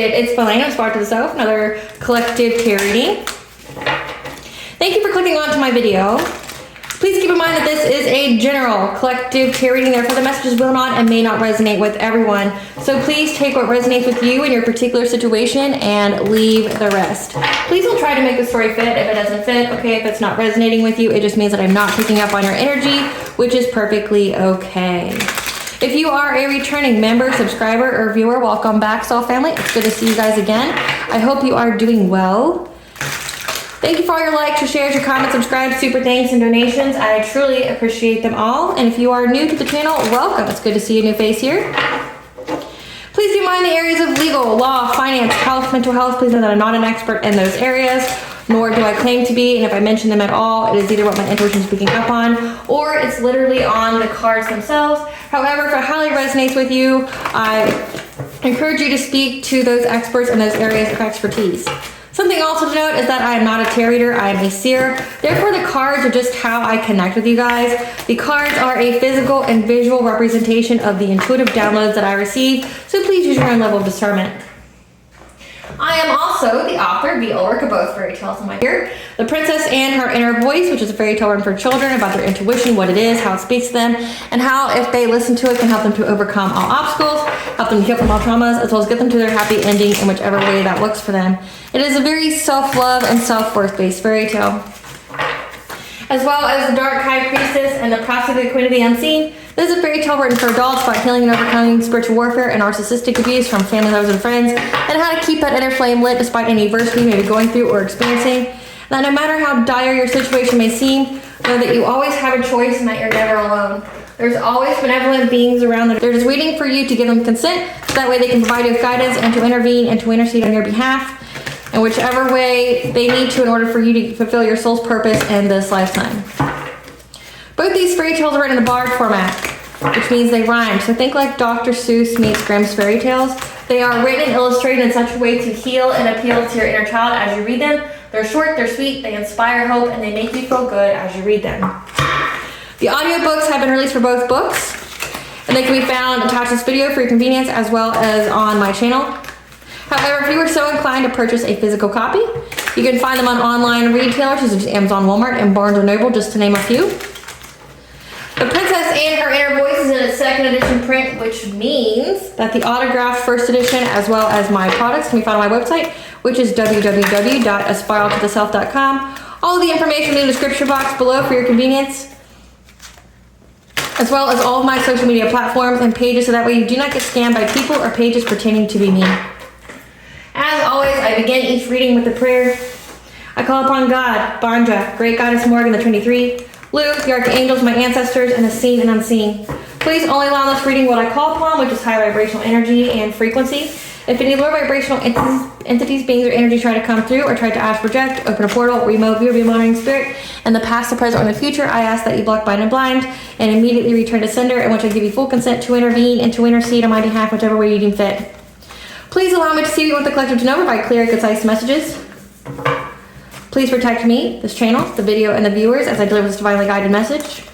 Appreciate it. It's Elaine, aspiraltotheself, another collective tarot reading. Thank you for clicking onto my video. Please keep in mind that this is a general collective tarot reading, therefore the messages will not and may not resonate with everyone. So please take what resonates with you in your particular situation and leave the rest. Please don't try to make the story fit if it doesn't fit. Okay, if it's not resonating with you, it just means that I'm not picking up on your energy, which is perfectly okay. If you are a returning member, subscriber, or viewer, welcome back, Soul Family. It's good to see you guys again. I hope you are doing well. Thank you for all your likes, your shares, your comments, subscribes, super thanks, and donations. I truly appreciate them all. And if you are new to the channel, welcome. It's good to see a new face here. Please do mind the areas of legal, law, finance, health, mental health. Please know that I'm not an expert in those areas, nor do I claim to be. And if I mention them at all, it is either what my intuition is picking up on, or it's literally on the cards themselves. However, if it highly resonates with you, I encourage you to speak to those experts in those areas of expertise. Something also to note is that I am not a tarot reader, I am a seer. Therefore, the cards are just how I connect with you guys. The cards are a physical and visual representation of the intuitive downloads that I receive, so please use your own level of discernment. I am also the author, the work of both fairy tales in my ear. The Princess and Her Inner Voice, which is a fairy tale written for children about their intuition, what it is, how it speaks to them, and how, if they listen to it, can help them to overcome all obstacles, help them heal from all traumas, as well as get them to their happy ending in whichever way that looks for them. It is a very self-love and self-worth based fairy tale. As well as the Dark High Priestess and the Prophecy of the Queen of the Unseen. This is a fairy tale written for adults about healing and overcoming spiritual warfare and narcissistic abuse from family members and friends, and how to keep that inner flame lit despite any adversity you may be going through or experiencing. That no matter how dire your situation may seem, know that you always have a choice and that you're never alone. There's always benevolent beings around that they're just waiting for you to give them consent, so that way they can provide you with guidance and to intervene and to intercede on your behalf in whichever way they need to in order for you to fulfill your soul's purpose in this lifetime. Both these fairy tales are written in the bard format, which means they rhyme. So think like Dr. Seuss meets Grimm's fairy tales. They are written and illustrated in such a way to heal and appeal to your inner child as you read them. They're short, they're sweet, they inspire hope, and they make you feel good as you read them. The audiobooks have been released for both books, and they can be found attached to this video for your convenience as well as on my channel. However, if you are so inclined to purchase a physical copy, you can find them on online retailers such as Amazon, Walmart, and Barnes & Noble, just to name a few. The Princess and Her Inner Voice is in its second edition print, which means that the autographed first edition as well as my products can be found on my website, which is www.aspiraltotheself.com. All of the information in the description box below for your convenience, as well as all of my social media platforms and pages, so that way you do not get scammed by people or pages pretending to be me. As always, I begin each reading with a prayer. I call upon God, Banja, Great Goddess Morgan, the 23, Luke, the Archangels, my ancestors, and the seen and unseen. Please only allow this reading what I call upon, which is high vibrational energy and frequency. If any lower vibrational entities, beings, or energy try to come through or try to ask, project, open a portal, remote view, or be a monitoring spirit, in the past, the present, or the future, I ask that you block, bind, and blind, and immediately return to sender, in which I give you full consent to intervene and to intercede on my behalf, whichever way you deem fit. Please allow me to see what the collective to know by clear, concise messages. Please protect me, this channel, the video, and the viewers as I deliver this divinely guided message.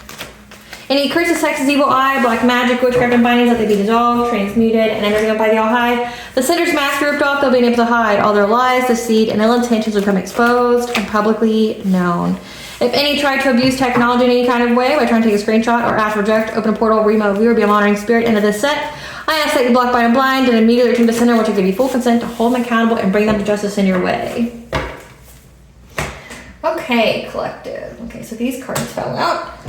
Any curses, hexes, evil eye, black magic, witchcraft, and bindings, let they be dissolved, transmuted, and intervened by the All-High. The sender's mask ripped off, they'll be able to hide. All their lies, deceit, and ill intentions will become exposed and publicly known. If any try to abuse technology in any kind of way by trying to take a screenshot or ask, reject, open a portal, remote view, or be a monitoring spirit into this set, I ask that you block, bind, and blind, and immediately return to sender, which will give you full consent to hold them accountable and bring them to justice in your way. Okay, collective. Okay, so these cards fell out.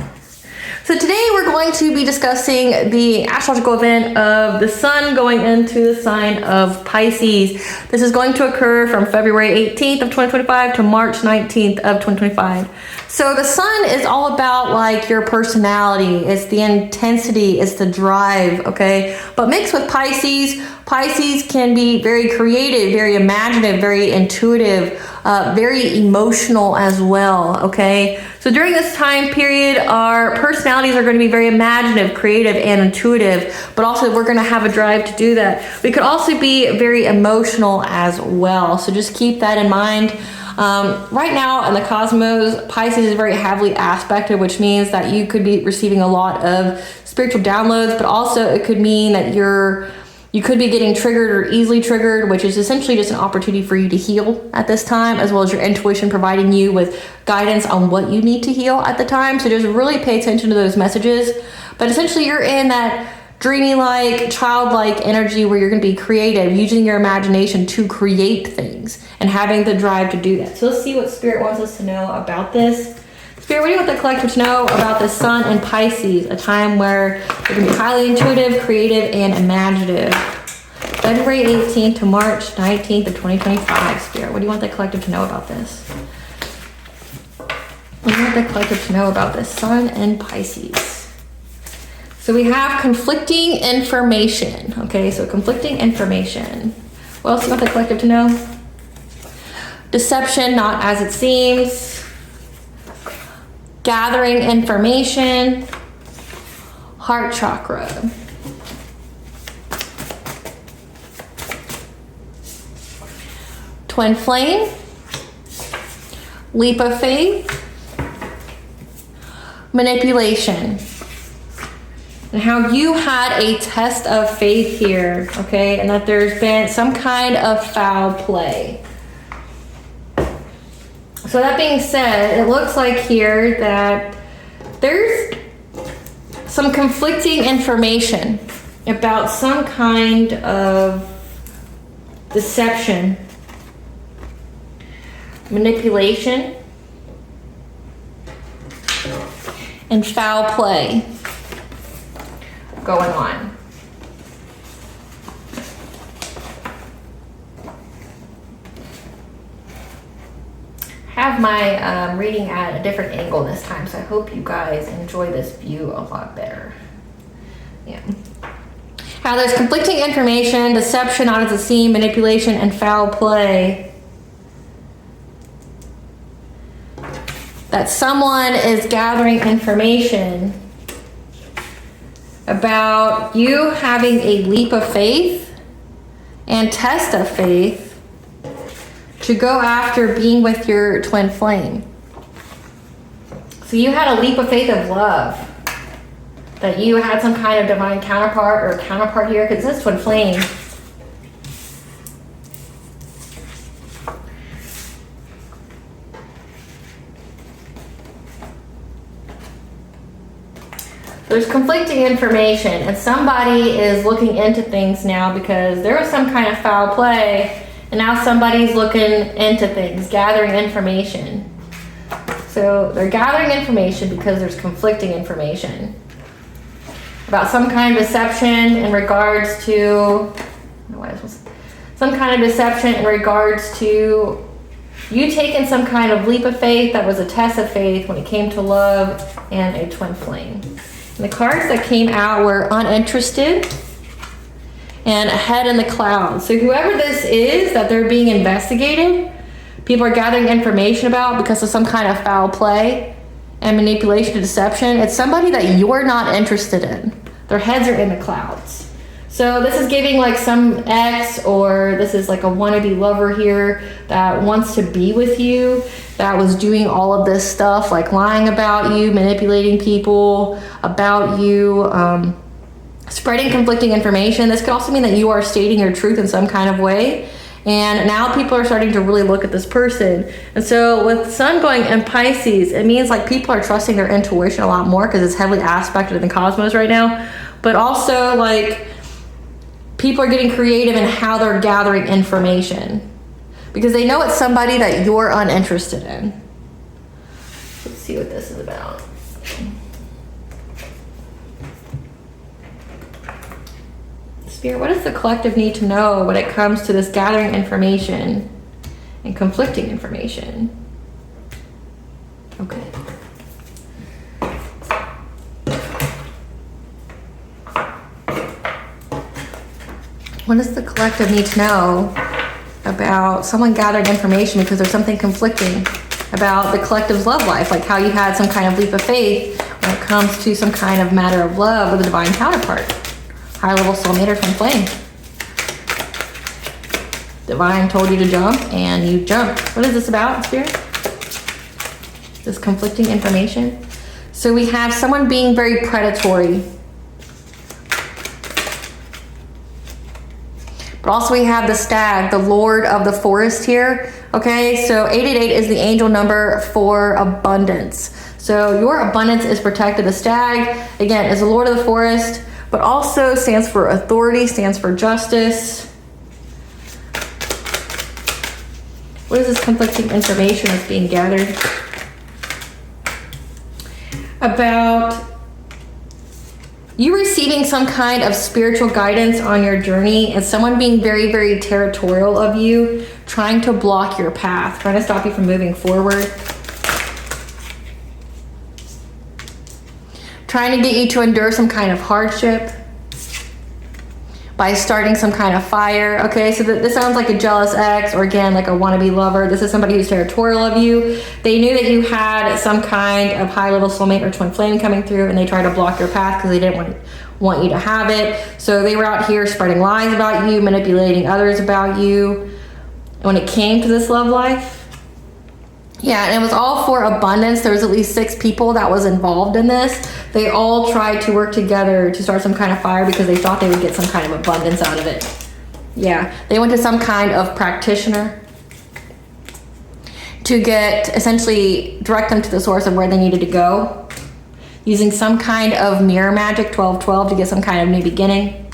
So today we're going to be discussing the astrological event of the sun going into the sign of Pisces. This is going to occur from February 18th of 2025 to March 19th of 2025. So the sun is all about like your personality. It's the intensity, it's the drive, okay? But mixed with Pisces, Pisces can be very creative, very imaginative, very intuitive, very emotional as well, okay? So during this time period, our personalities are going to be very imaginative, creative, and intuitive, but also we're going to have a drive to do that. We could also be very emotional as well, so just keep that in mind. Right now in the cosmos, Pisces is very heavily aspected, which means that you could be receiving a lot of spiritual downloads, but also it could mean that you're You could be getting triggered or easily triggered, which is essentially just an opportunity for you to heal at this time, as well as your intuition providing you with guidance on what you need to heal at the time. So just really pay attention to those messages. But essentially you're in that dreamy-like, childlike energy where you're going to be creative, using your imagination to create things and having the drive to do that. So let's see what Spirit wants us to know about this. Spirit, what do you want the collective to know about the Sun in Pisces, a time where you're going to be highly intuitive, creative, and imaginative? February 18th to March 19th of 2025, Spirit. What do you want the collective to know about this? What do you want the collective to know about the Sun in Pisces? So we have conflicting information. Okay, so conflicting information. What else do you want the collective to know? Deception, not as it seems. Gathering information. Heart chakra. Twin flame. Leap of faith. Manipulation. And how you had a test of faith here, okay? And that there's been some kind of foul play. So that being said, it looks like here that there's some conflicting information about some kind of deception, manipulation, and foul play going on. Have my reading at a different angle this time, so I hope you guys enjoy this view a lot better. Yeah. How there's conflicting information, deception, not as it seems, manipulation, and foul play. That someone is gathering information about you having a leap of faith and test of faith to go after being with your twin flame. So you had a leap of faith of love, that you had some kind of divine counterpart or counterpart here, because this twin flame. There's conflicting information, and somebody is looking into things now because there was some kind of foul play. And now somebody's looking into things, gathering information. So they're gathering information because there's conflicting information about some kind of deception in regards to, some kind of deception in regards to you taking some kind of leap of faith that was a test of faith when it came to love and a twin flame. And the cards that came out were uninterested and ahead in the clouds. So whoever this is that they're being investigated, people are gathering information about because of some kind of foul play and manipulation and deception, it's somebody that you're not interested in. Their heads are in the clouds. So this is giving like some ex, or this is like a wannabe lover here that wants to be with you, that was doing all of this stuff, like lying about you, manipulating people about you, spreading conflicting information. This could also mean that you are stating your truth in some kind of way. And now people are starting to really look at this person. And so with Sun going in Pisces, it means like people are trusting their intuition a lot more because it's heavily aspected in the cosmos right now. But also like people are getting creative in how they're gathering information because they know it's somebody that you're uninterested in. Let's see what this is about. Spirit, what does the collective need to know when it comes to this gathering information and conflicting information? Okay. What does the collective need to know about someone gathering information because there's something conflicting about the collective's love life, like how you had some kind of leap of faith when it comes to some kind of matter of love with a divine counterpart? High level soulmate or twin flame. Divine told you to jump and you jumped. What is this about, Spirit? This conflicting information. So we have someone being very predatory. But also we have the stag, the lord of the forest here. Okay, so 888 is the angel number for abundance. So your abundance is protected. The stag, again, is the lord of the forest, but also stands for authority, stands for justice. What is this conflicting information that's being gathered? About you receiving some kind of spiritual guidance on your journey and someone being very, very territorial of you, trying to block your path, trying to stop you from moving forward. Trying to get you to endure some kind of hardship by starting some kind of fire. Okay, so this sounds like a jealous ex, or again, like a wannabe lover. This is somebody who's territorial of you. They knew that you had some kind of high-level soulmate or twin flame coming through, and they tried to block your path because they didn't want you to have it. So they were out here spreading lies about you, manipulating others about you. When it came to this love life, yeah, and it was all for abundance. There was at least 6 people that was involved in this. They all tried to work together to start some kind of fire because they thought they would get some kind of abundance out of it. Yeah, they went to some kind of practitioner to get, essentially, direct them to the source of where they needed to go, using some kind of mirror magic, 1212, to get some kind of new beginning,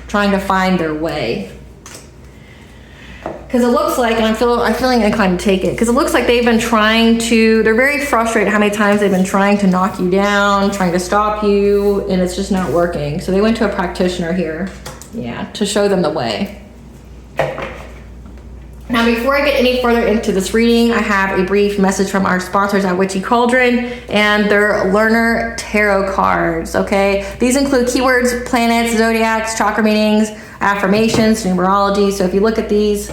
trying to find their way. Because it looks like, and I'm feeling inclined to take it, because it looks like they've been trying to, they're very frustrated how many times they've been trying to knock you down, trying to stop you, and it's just not working. So they went to a practitioner here, yeah, to show them the way. Now, before I get any further into this reading, I have a brief message from our sponsors at Witchy Cauldron and their Learner Tarot cards, okay? These include keywords, planets, zodiacs, chakra meanings, affirmations, numerology. So if you look at these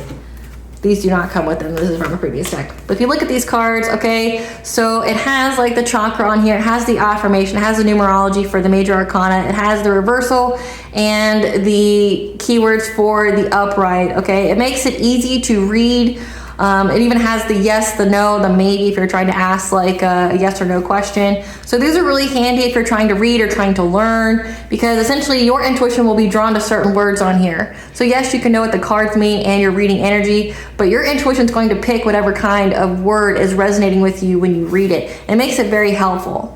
do not come with them. This is from a previous deck. But if you look at these cards, okay, so it has like the chakra on here. It has the affirmation. It has the numerology for the major arcana. It has the reversal and the keywords for the upright, okay? It makes it easy to read. It even has the yes, the no, the maybe if you're trying to ask like a yes or no question. So these are really handy if you're trying to read or trying to learn, because essentially your intuition will be drawn to certain words on here. So yes, you can know what the cards mean and you're reading energy, but your intuition is going to pick whatever kind of word is resonating with you when you read it. It makes it very helpful.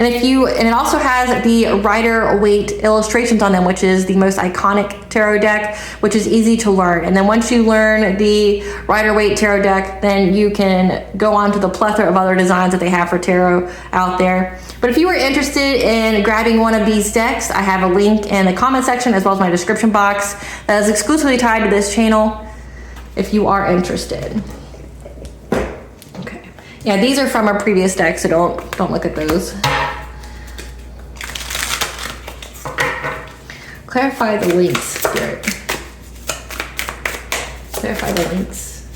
And it also has the Rider-Waite illustrations on them, which is the most iconic tarot deck, which is easy to learn. And then once you learn the Rider-Waite tarot deck, then you can go on to the plethora of other designs that they have for tarot out there. But if you are interested in grabbing one of these decks, I have a link in the comment section as well as my description box that is exclusively tied to this channel if you are interested. Okay. Yeah, these are from our previous deck, so don't look at those. Clarify the links, Spirit. Clarify the links.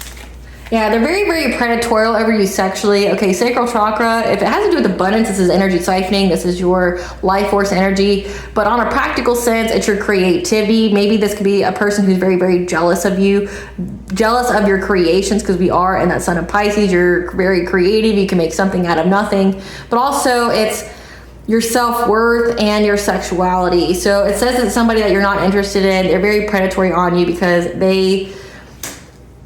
Yeah, they're very, very predatorial over you sexually. Okay, sacral chakra, if it has to do with abundance, this is energy siphoning. This is your life force energy. But on a practical sense, it's your creativity. Maybe this could be a person who's very, very jealous of you, jealous of your creations, because we are in that sun of Pisces. You're very creative. You can make something out of nothing. But also, it's your self-worth and your sexuality. So it says it's somebody that you're not interested in. They're very predatory on you because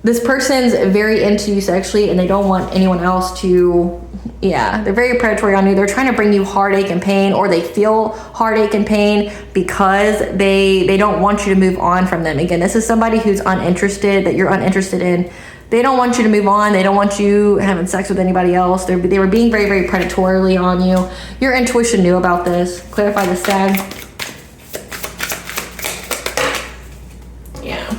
this person's very into you sexually and they don't want anyone else to, yeah, they're very predatory on you. They're trying to bring you heartache and pain, or they feel heartache and pain because they don't want you to move on from them. Again, this is somebody who's uninterested, that you're uninterested in. They don't want you to move on. They don't want you having sex with anybody else. They were being very, very predatorily on you. Your intuition knew about this. Clarify the stag. Yeah.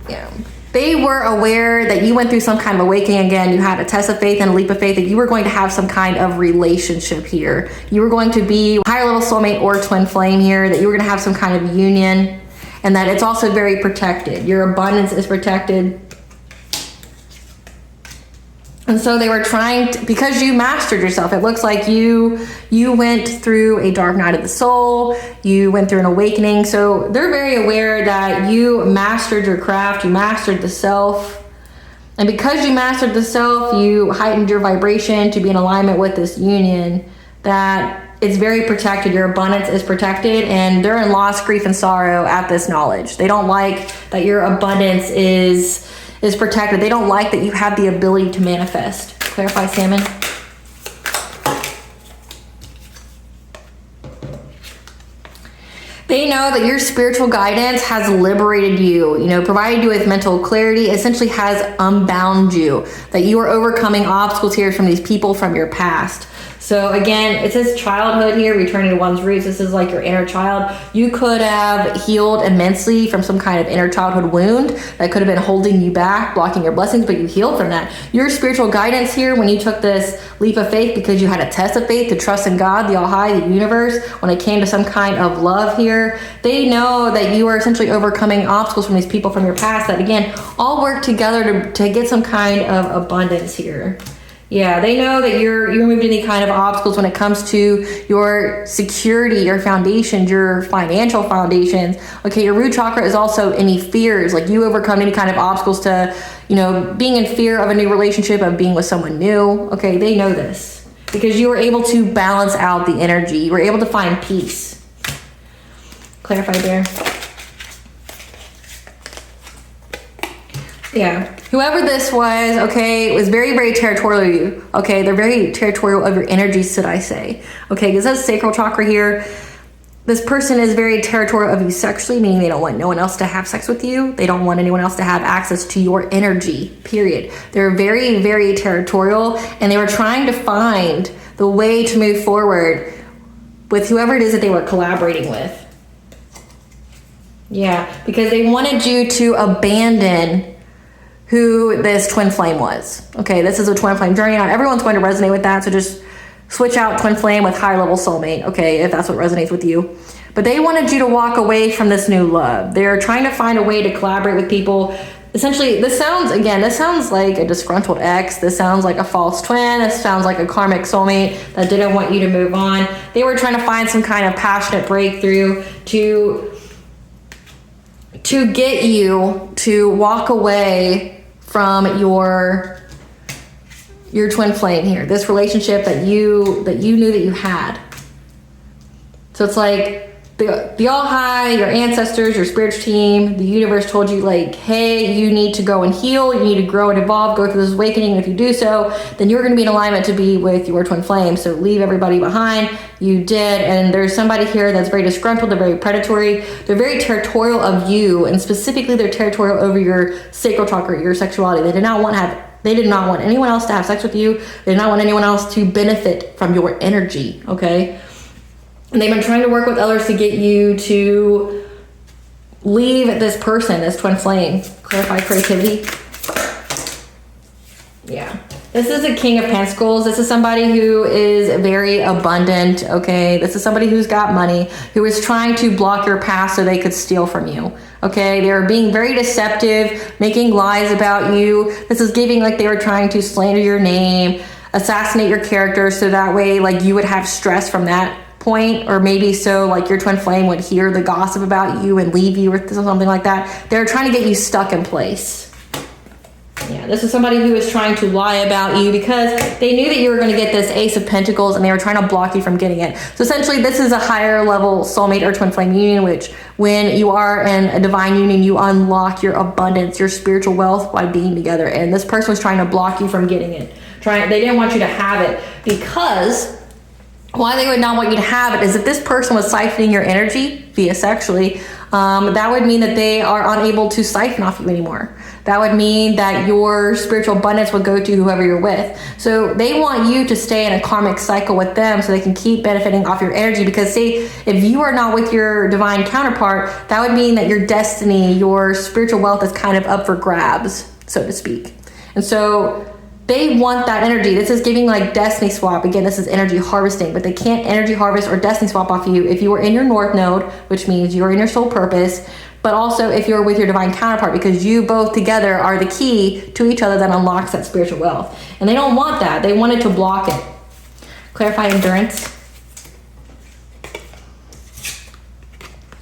Yeah. They were aware that you went through some kind of awakening. Again, you had a test of faith and a leap of faith that you were going to have some kind of relationship here. You were going to be higher level soulmate or twin flame here, that you were going to have some kind of union. And that it's also very protected. Your abundance is protected. And so they were trying to, because you mastered yourself, it looks like you went through a dark night of the soul, you went through an awakening. So they're very aware that you mastered your craft, you mastered the self. And because you mastered the self, you heightened your vibration to be in alignment with this union, that it's very protected. Your abundance is protected, and they're in loss, grief, and sorrow at this knowledge. They don't like that your abundance is protected. They don't like that you have the ability to manifest. Clarify, Salmon. They know that your spiritual guidance has liberated you, provided you with mental clarity, essentially has unbound you, that you are overcoming obstacles here from these people from your past. So again, it says childhood here, returning to one's roots. This is like your inner child. You could have healed immensely from some kind of inner childhood wound that could have been holding you back, blocking your blessings, but you healed from that. Your spiritual guidance here, when you took this leap of faith because you had a test of faith to trust in God, the All-High, the universe, when it came to some kind of love here, they know that you are essentially overcoming obstacles from these people from your past that, again, all work together to get some kind of abundance here. Yeah, they know that you removed any kind of obstacles when it comes to your security, your foundations, your financial foundations. Okay, your root chakra is also any fears, like you overcome any kind of obstacles to, being in fear of a new relationship, of being with someone new. Okay, they know this because you were able to balance out the energy. You were able to find peace. Clarify there. Yeah. Whoever this was, okay, was very, very territorial of you. Okay, they're very territorial of your energy, should I say. Okay, because that's sacral chakra here. This person is very territorial of you sexually, meaning they don't want no one else to have sex with you. They don't want anyone else to have access to your energy, period. They're very, very territorial, and they were trying to find the way to move forward with whoever it is that they were collaborating with. Yeah, because they wanted you to abandon who this twin flame was. Okay, this is a twin flame journey. Not everyone's going to resonate with that, so just switch out twin flame with high level soulmate, okay, if that's what resonates with you. But they wanted you to walk away from this new love. They're trying to find a way to collaborate with people. Essentially, this sounds like a disgruntled ex. This sounds like a false twin. This sounds like a karmic soulmate that didn't want you to move on. They were trying to find some kind of passionate breakthrough to get you to walk away from your twin flame here, this relationship that you knew that you had. So it's like the All-High, your ancestors, your spiritual team, the universe told you, like, hey, you need to go and heal, you need to grow and evolve, go through this awakening, and if you do so, then you're going to be in alignment to be with your twin flame. So leave everybody behind. You did, and there's somebody here that's very disgruntled, they're very predatory, they're very territorial of you, and specifically they're territorial over your sacral chakra, your sexuality. They did not want anyone else to have sex with you. They did not want anyone else to benefit from your energy, okay? And they've been trying to work with others to get you to leave this person, this twin flame. Clarify creativity. Yeah. This is a King of Pentacles. This is somebody who is very abundant, okay? This is somebody who's got money, who is trying to block your past so they could steal from you, okay? They're being very deceptive, making lies about you. This is giving like they were trying to slander your name, assassinate your character, so that way like you would have stress from that point, or maybe so like your twin flame would hear the gossip about you and leave you or something like that. They're trying to get you stuck in place. Yeah, this is somebody who is trying to lie about you because they knew that you were going to get this Ace of Pentacles and they were trying to block you from getting it. So essentially this is a higher level soulmate or twin flame union, which when you are in a divine union, you unlock your abundance, your spiritual wealth by being together. And this person was trying to block you from getting it. They didn't want you to have it, because why they would not want you to have it is if this person was siphoning your energy via sexually, that would mean that they are unable to siphon off you anymore. That would mean that your spiritual abundance would go to whoever you're with. So they want you to stay in a karmic cycle with them so they can keep benefiting off your energy, because see, if you are not with your divine counterpart, that would mean that your destiny, your spiritual wealth is kind of up for grabs, so to speak. And so they want that energy. This is giving like destiny swap. Again, this is energy harvesting, but they can't energy harvest or destiny swap off you if you are in your north node, which means you're in your soul purpose, but also if you're with your divine counterpart, because you both together are the key to each other that unlocks that spiritual wealth. And they don't want that. They wanted to block it. Clarify endurance.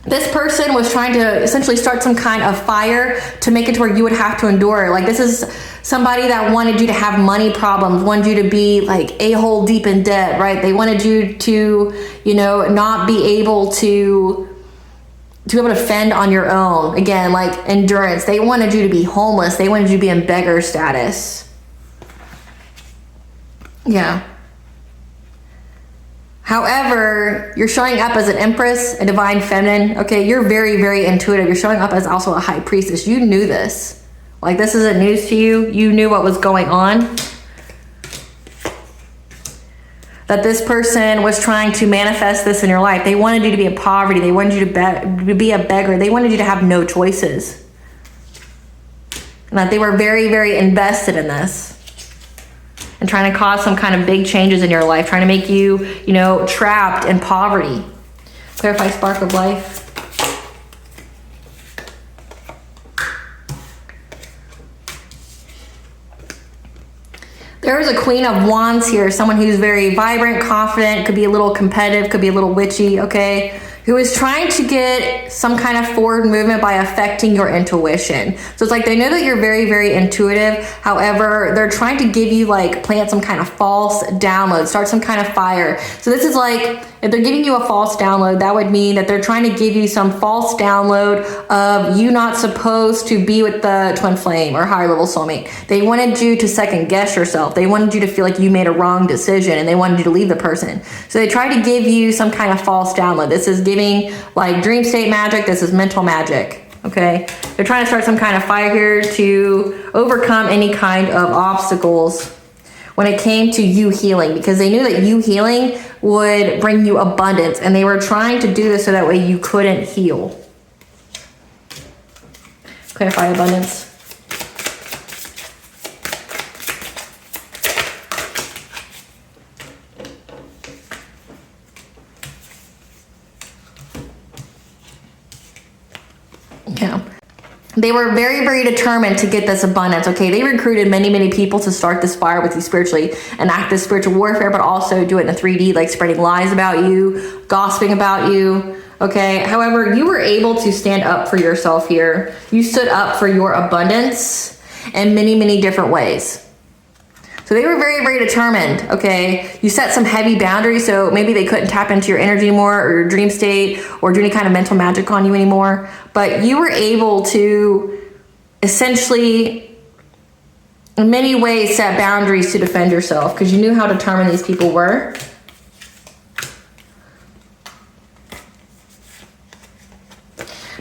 this person was trying to essentially start some kind of fire to make it to where you would have to endure it. Like, this is somebody that wanted you to have money problems, wanted you to be like a-hole deep in debt, right? They wanted you to, you know, not be able to be able to fend on your own. Again, like endurance. They wanted you to be homeless. They wanted you to be in beggar status. Yeah. However, you're showing up as an empress, a divine feminine. Okay, you're very, very intuitive. You're showing up as also a high priestess. You knew this. Like, this isn't news to you. You knew what was going on. That this person was trying to manifest this in your life. They wanted you to be in poverty. They wanted you to be a beggar. They wanted you to have no choices. And that they were very, very invested in this. And trying to cause some kind of big changes in your life, trying to make you, you know, trapped in poverty. Clarify spark of life. There is a Queen of Wands here, someone who's very vibrant, confident, could be a little competitive, could be a little witchy, okay? Who is trying to get some kind of forward movement by affecting your intuition. So it's like they know that you're very, very intuitive. However, they're trying to give you, like, plant some kind of false download, start some kind of fire. So this is like, if they're giving you a false download, that would mean that they're trying to give you some false download of you not supposed to be with the twin flame or higher level soulmate. They wanted you to second guess yourself. They wanted you to feel like you made a wrong decision and they wanted you to leave the person. So they try to give you some kind of false download. This is giving like dream state magic. This is mental magic. Okay. They're trying to start some kind of fire here to overcome any kind of obstacles when it came to you healing, because they knew that you healing would bring you abundance, and they were trying to do this so that way you couldn't heal. Clarify abundance. Yeah. They were very, very determined to get this abundance, okay? They recruited many, many people to start this fire with you spiritually, enact this spiritual warfare, but also do it in a 3D, like spreading lies about you, gossiping about you, okay? However, you were able to stand up for yourself here. You stood up for your abundance in many, many different ways. So they were very, very determined, okay? You set some heavy boundaries, so maybe they couldn't tap into your energy more or your dream state or do any kind of mental magic on you anymore. But you were able to essentially, in many ways, set boundaries to defend yourself because you knew how determined these people were.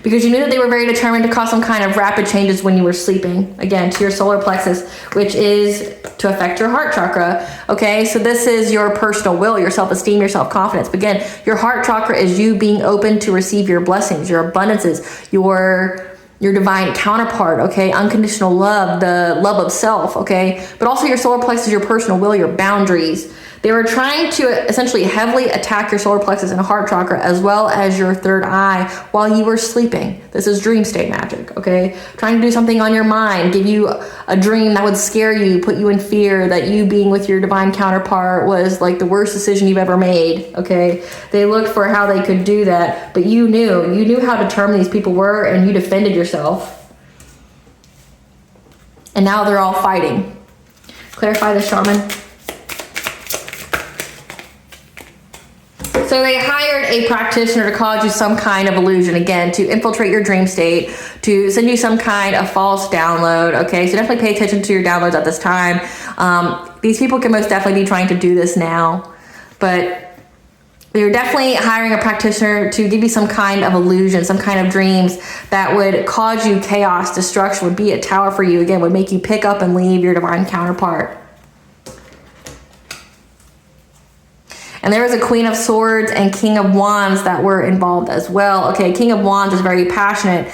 Because you knew that they were very determined to cause some kind of rapid changes when you were sleeping, again, to your solar plexus, which is to affect your heart chakra, okay? So this is your personal will, your self-esteem, your self-confidence. But again, your heart chakra is you being open to receive your blessings, your abundances, your divine counterpart, okay? Unconditional love, the love of self, okay? But also your solar plexus, your personal will, your boundaries. They were trying to essentially heavily attack your solar plexus and heart chakra as well as your third eye while you were sleeping. This is dream state magic, okay? Trying to do something on your mind, give you a dream that would scare you, put you in fear, that you being with your divine counterpart was like the worst decision you've ever made, okay? They looked for how they could do that, but you knew how determined these people were and you defended yourself. And now they're all fighting. Clarify the shaman. So they hired a practitioner to cause you some kind of illusion, again, to infiltrate your dream state, to send you some kind of false download, okay? So definitely pay attention to your downloads at this time. These people can most definitely be trying to do this now, but they're definitely hiring a practitioner to give you some kind of illusion, some kind of dreams that would cause you chaos, destruction, would be a tower for you, again, would make you pick up and leave your divine counterpart. And there was a Queen of Swords and King of Wands that were involved as well. Okay, King of Wands is very passionate,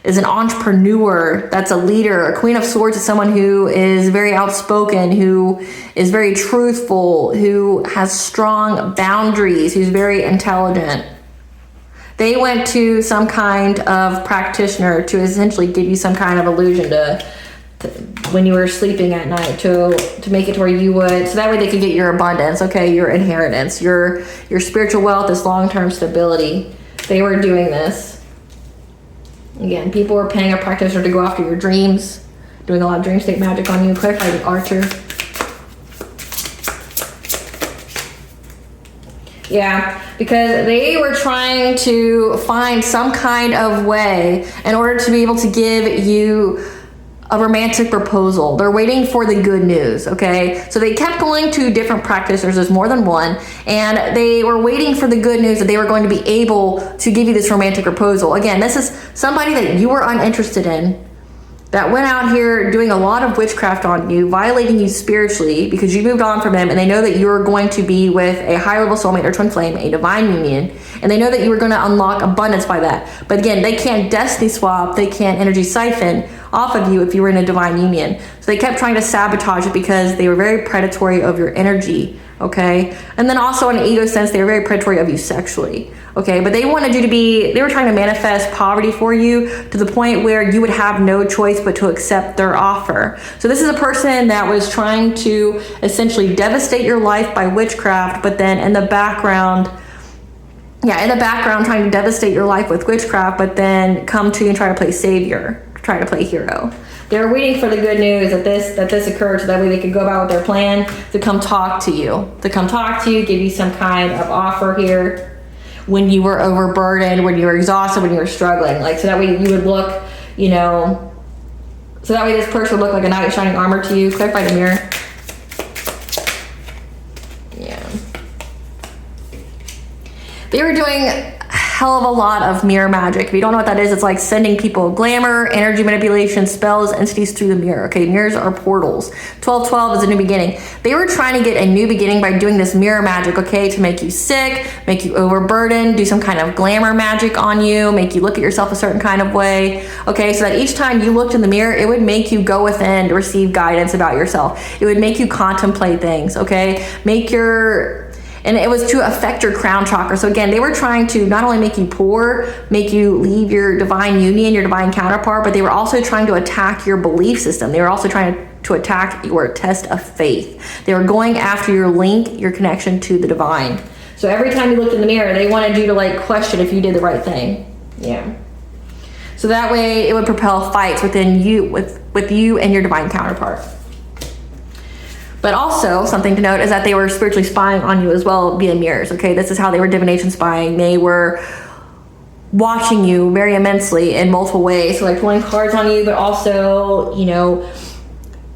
is an entrepreneur, that's a leader. A Queen of Swords is someone who is very outspoken, who is very truthful, who has strong boundaries, who's very intelligent. They went to some kind of practitioner to essentially give you some kind of illusion to when you were sleeping at night to make it to where you would, so that way they could get your abundance, okay, your inheritance, your spiritual wealth, this long-term stability. they were doing this. Again, people were paying a practitioner to go after your dreams, doing a lot of dream state magic on you. Clarify the Archer. Yeah, because they were trying to find some kind of way in order to be able to give you a romantic proposal. They're waiting for the good news, okay? So they kept going to different practitioners, there's more than one, and they were waiting for the good news that they were going to be able to give you this romantic proposal. Again, this is somebody that you were uninterested in, that went out here doing a lot of witchcraft on you, violating you spiritually because you moved on from them, and they know that you're going to be with a high-level soulmate or twin flame, a divine union, and they know that you are going to unlock abundance by that. But again, they can't destiny swap, they can't energy siphon off of you if you were in a divine union. So they kept trying to sabotage it because they were very predatory of your energy, okay? And then also in an ego sense, they were very predatory of you sexually. Okay, but they wanted you to be, they were trying to manifest poverty for you to the point where you would have no choice but to accept their offer. So this is a person that was trying to essentially devastate your life by witchcraft, but then in the background, trying to devastate your life with witchcraft, but then come to you and try to play savior, try to play hero. They were waiting for the good news that this occurred so that way they could go about with their plan to come talk to you, give you some kind of offer here when you were overburdened, when you were exhausted, when you were struggling. Like, so that way you would look, you know, so that way this person would look like a knight in shining armor to you. Clarify the mirror. Yeah. They were doing a hell of a lot of mirror magic. If you don't know what that is, it's like sending people glamour, energy manipulation, spells, entities through the mirror. Okay, mirrors are portals. 1212 is a new beginning. They were trying to get a new beginning by doing this mirror magic, okay, to make you sick, make you overburdened, do some kind of glamour magic on you, make you look at yourself a certain kind of way, okay, so that each time you looked in the mirror, it would make you go within to receive guidance about yourself. It would make you contemplate things, okay, and it was to affect your crown chakra. So again, they were trying to not only make you poor, make you leave your divine union, your divine counterpart, but they were also trying to attack your belief system. They were also trying to attack your test of faith. They were going after your link, your connection to the divine. So every time you looked in the mirror, they wanted you to like question if you did the right thing. Yeah. So that way it would propel fights within you, with you and your divine counterpart. But also, something to note is that they were spiritually spying on you as well via mirrors, okay? This is how they were divination spying. They were watching you very immensely in multiple ways. So like pulling cards on you, but also, you know,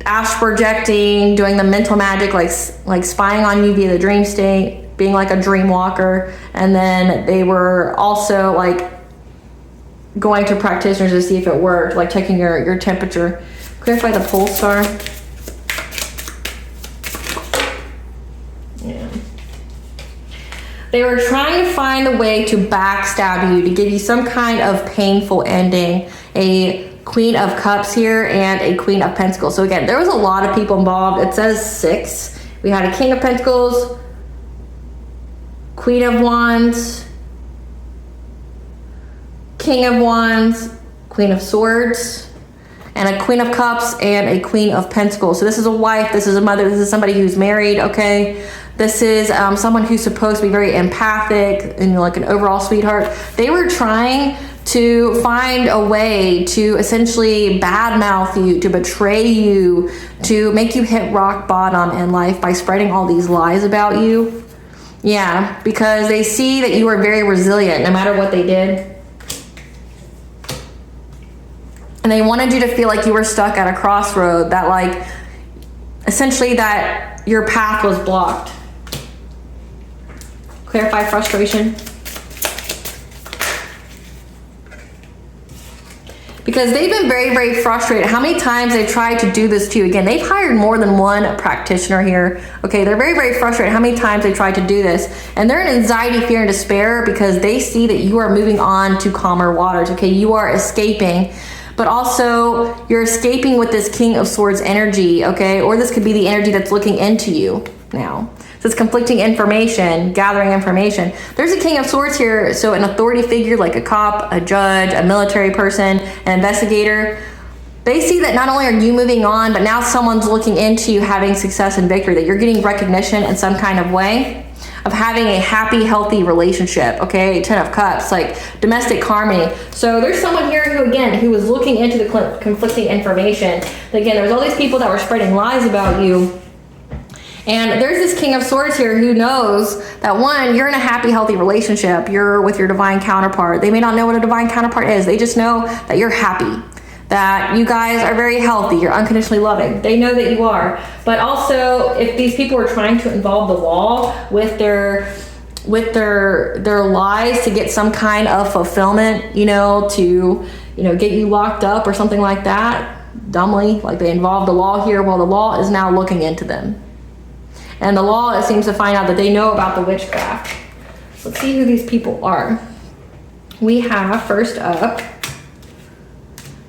astral projecting, doing the mental magic, like spying on you via the dream state, being like a dream walker. And then they were also like going to practitioners to see if it worked, like checking your temperature. Clarify the pole star. They were trying to find a way to backstab you, to give you some kind of painful ending. A Queen of Cups here and a Queen of Pentacles. So again, there was a lot of people involved. It says 6. We had a King of Pentacles, Queen of Wands, King of Wands, Queen of Swords, and a Queen of Cups and a Queen of Pentacles. So this is a wife, this is a mother, this is somebody who's married, okay? This is someone who's supposed to be very empathic and like an overall sweetheart. They were trying to find a way to essentially badmouth you, to betray you, to make you hit rock bottom in life by spreading all these lies about you. Yeah, because they see that you are very resilient no matter what they did. And they wanted you to feel like you were stuck at a crossroad, that like, essentially that your path was blocked. Clarify frustration. Because they've been very, very frustrated. How many times they've tried to do this to you? Again, they've hired more than one practitioner here. Okay, they're very, very frustrated how many times they tried to do this. And they're in anxiety, fear, and despair because they see that you are moving on to calmer waters. Okay, you are escaping. But also, you're escaping with this King of Swords energy, okay? Or this could be the energy that's looking into you now. So it's conflicting information, gathering information. There's a King of Swords here, so an authority figure like a cop, a judge, a military person, an investigator. They see that not only are you moving on, but now someone's looking into you having success and victory, that you're getting recognition in some kind of way. of having a happy, healthy relationship, okay? 10 of Cups, like domestic harmony. So there's someone here who, again, who was looking into the conflicting information. Again, there's all these people that were spreading lies about you. And there's this King of Swords here who knows that, one, you're in a happy, healthy relationship. You're with your divine counterpart. They may not know what a divine counterpart is. They just know that you're happy, that you guys are very healthy. You're unconditionally loving. They know that you are. But also, if these people are trying to involve the law with their lies to get some kind of fulfillment, you know, to, you know, get you locked up or something like that, dumbly, like they involve the law here, while the law is now looking into them. And the law seems to find out that they know about the witchcraft. Let's see who these people are. We have, first up,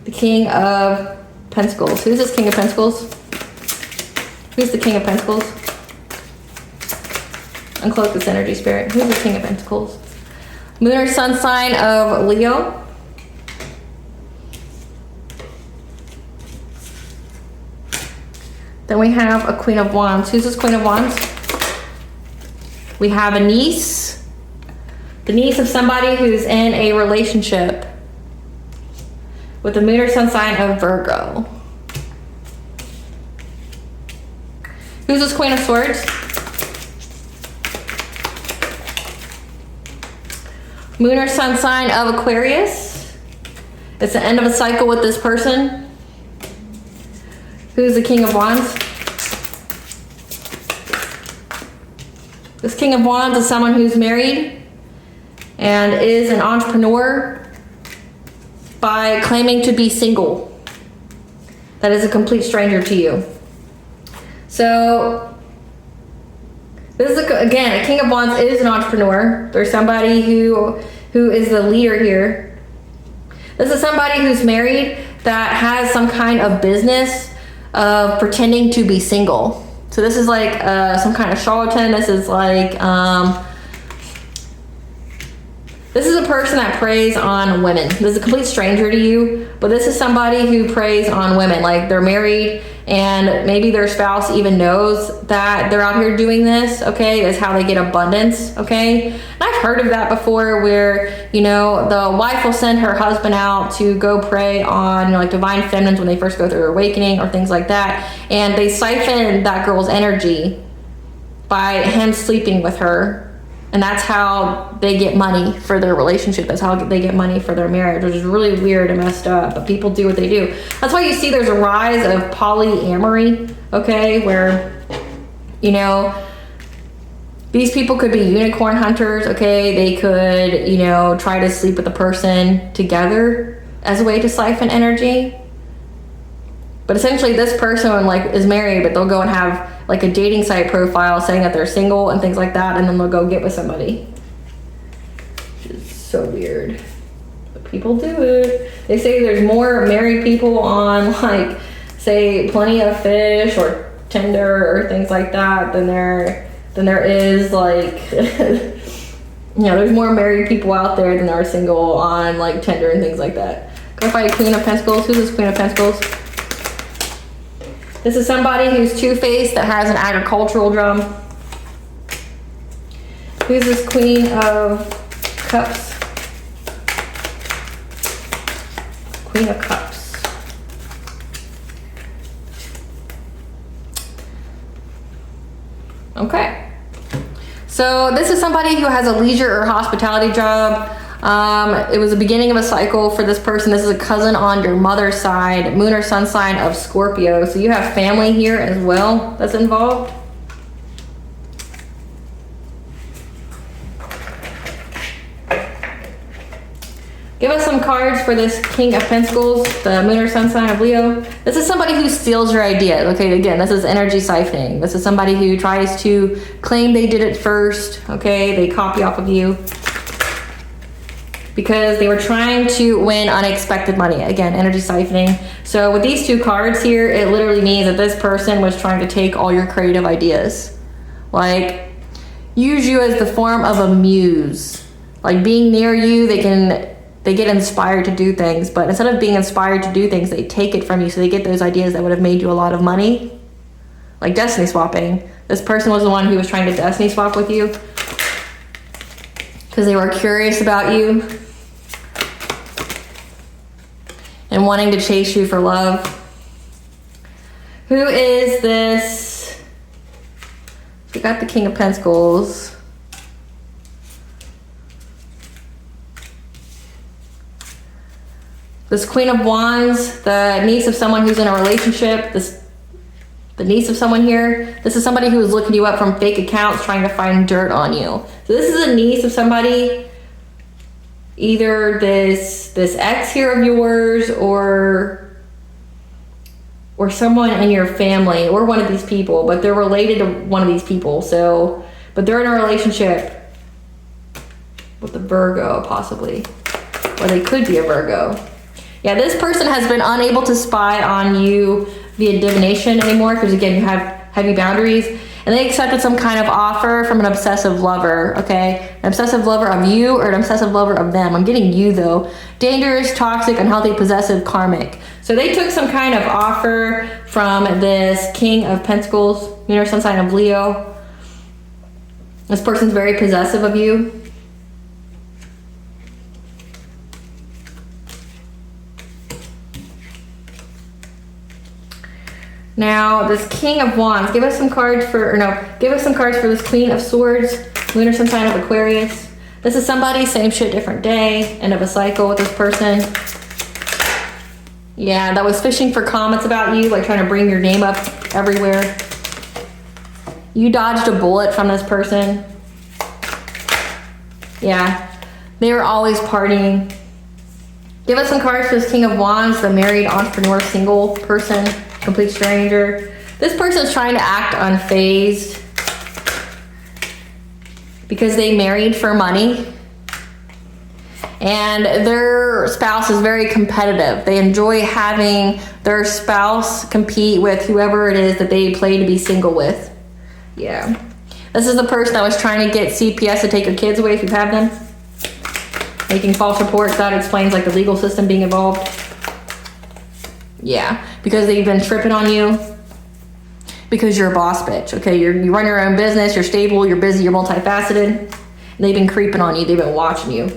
the King of Pentacles. Who's this King of Pentacles? Who's the King of Pentacles? Uncloak this energy, Spirit. Who's the King of Pentacles? Moon or Sun sign of Leo. Then we have a Queen of Wands. Who's this Queen of Wands? We have a niece. The niece of somebody who's in a relationship with the Moon or Sun sign of Virgo. Who's this Queen of Swords? Moon or Sun sign of Aquarius. It's the end of a cycle with this person. Who's the King of Wands? This King of Wands is someone who's married and is an entrepreneur by claiming to be single. That is a complete stranger to you. So this is, again, a King of Wands is an entrepreneur. There's somebody who is the leader here. This is somebody who's married that has some kind of business of pretending to be single. So this is like some kind of charlatan. This is like this is a person that preys on women. This is a complete stranger to you, but this is somebody who preys on women. Like they're married and maybe their spouse even knows that they're out here doing this, okay? That's how they get abundance, okay? And I've heard of that before where, you know, the wife will send her husband out to go prey on, you know, like divine feminines when they first go through their awakening or things like that. And they siphon that girl's energy by him sleeping with her. And that's how they get money for their relationship. That's how they get money for their marriage, which is really weird and messed up. But people do what they do. That's why you see there's a rise of polyamory, okay? Where, you know, these people could be unicorn hunters, okay? They could, you know, try to sleep with a person together as a way to siphon energy. But essentially this person like is married, but they'll go and have like a dating site profile saying that they're single and things like that, and then they'll go get with somebody. Which is so weird. But people do it. They say there's more married people on like, say, Plenty of Fish or Tinder or things like that than there is like you know, there's more married people out there than there are single on like Tinder and things like that. Go find a Queen of Pentacles. Who's this Queen of Pentacles? This is somebody who's two-faced that has an agricultural drum. Who's this Queen of Cups? Queen of Cups. Okay. So this is somebody who has a leisure or hospitality job. It was the beginning of a cycle for this person. This is a cousin on your mother's side, Moon or Sun sign of Scorpio. So you have family here as well that's involved. Give us some cards for this King of Pentacles, the Moon or Sun sign of Leo. This is somebody who steals your ideas. Okay, again, this is energy siphoning. This is somebody who tries to claim they did it first. Okay, they copy off of you, because they were trying to win unexpected money. Again, energy siphoning. So with these two cards here, it literally means that this person was trying to take all your creative ideas. Like, use you as the form of a muse. Like being near you, they get inspired to do things, but instead of being inspired to do things, they take it from you. So they get those ideas that would have made you a lot of money. Like destiny swapping. This person was the one who was trying to destiny swap with you. because they were curious about you and wanting to chase you for love. Who is this? We got the King of Pentacles. This Queen of Wands, the niece of someone who's in a relationship. The niece of someone here. This is somebody who is looking you up from fake accounts, trying to find dirt on you. So this is a niece of somebody, either this ex here of yours, or someone in your family, or one of these people, but they're related to one of these people. So, but they're in a relationship with a Virgo, possibly, or they could be a Virgo. Yeah, this person has been unable to spy on you via divination anymore, because again, you have heavy boundaries, and they accepted some kind of offer from an obsessive lover, okay? An obsessive lover of you, or an obsessive lover of them. I'm getting you though. Dangerous, toxic, unhealthy, possessive, karmic. So they took some kind of offer from this King of Pentacles, lunar sun sign of Leo. This person's very possessive of you. Now, this King of Wands, give us some cards for this Queen of Swords, lunar sun sign of Aquarius. This is somebody, same shit, different day, end of a cycle with this person. Yeah, that was fishing for comments about you, like trying to bring your name up everywhere. You dodged a bullet from this person. Yeah, they were always partying. Give us some cards for this King of Wands, the married entrepreneur, single person, complete stranger. This person is trying to act unfazed because they married for money, and their spouse is very competitive. They enjoy having their spouse compete with whoever it is that they play to be single with. Yeah. This is the person that was trying to get CPS to take your kids away if you have them. Making false reports. That explains like the legal system being involved. Yeah, because they've been tripping on you. Because you're a boss bitch, okay? You run your own business, you're stable, you're busy, you're multifaceted. And they've been creeping on you, they've been watching you.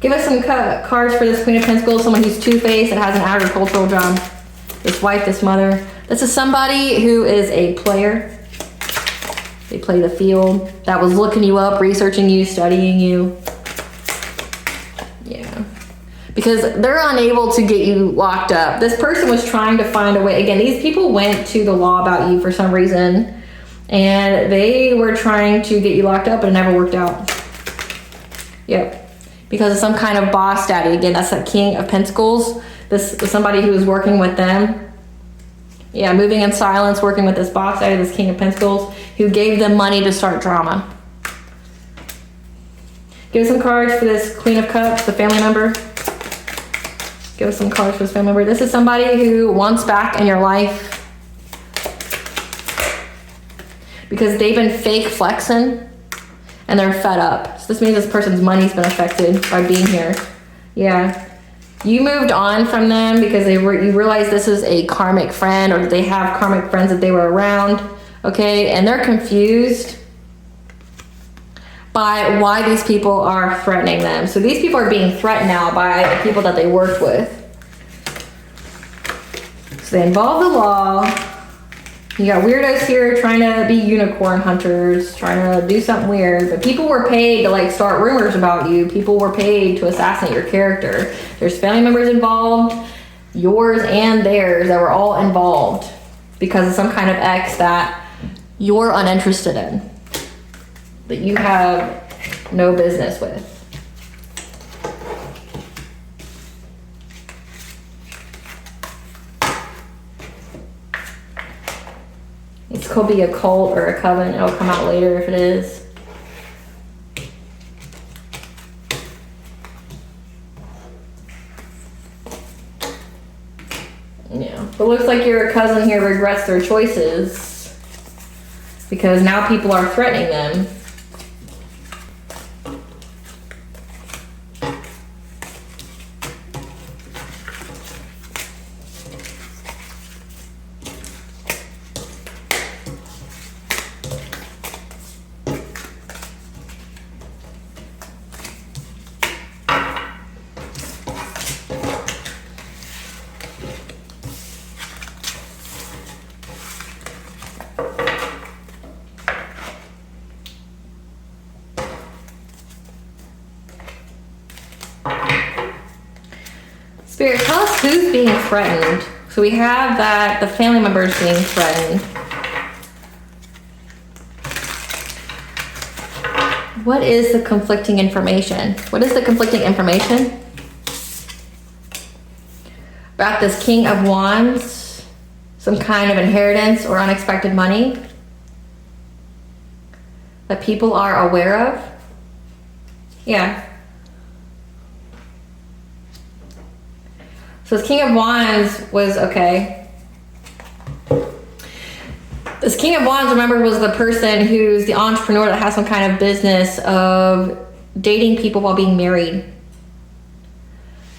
Give us some cards for this Queen of Pentacles, someone who's two-faced and has an agricultural job. This wife, this mother. This is somebody who is a player. They play the field. That was looking you up, researching you, studying you. Yeah. Because they're unable to get you locked up. This person was trying to find a way. Again, these people went to the law about you for some reason, and they were trying to get you locked up, but it never worked out. Yep. Because of some kind of boss daddy. Again, that's that King of Pentacles. This was somebody who was working with them. Yeah, moving in silence, working with this boss daddy, this King of Pentacles, who gave them money to start drama. Give us some cards for this Queen of Cups, the family member. Give us some cards for this family member. This is somebody who wants back in your life because they've been fake flexing and they're fed up. So this means this person's money's been affected by being here. Yeah. You moved on from them because you realize this is a karmic friend, or they have karmic friends that they were around. Okay. And they're confused by why these people are threatening them. So these people are being threatened now by the people that they worked with. So they involve the law. You got weirdos here trying to be unicorn hunters, trying to do something weird. But people were paid to like start rumors about you. People were paid to assassinate your character. There's family members involved, yours and theirs, that were all involved because of some kind of ex that you're uninterested in, that you have no business with. This could be a cult or a coven. It'll come out later if it is. Yeah, but looks like your cousin here regrets their choices because now people are threatening them. Spirit, tell us who's being threatened. So we have that the family member is being threatened. What is the conflicting information? What is the conflicting information? About this King of Wands, some kind of inheritance or unexpected money that people are aware of. Yeah. So this King of Wands was, okay. This King of Wands, remember, was the person who's the entrepreneur that has some kind of business of dating people while being married.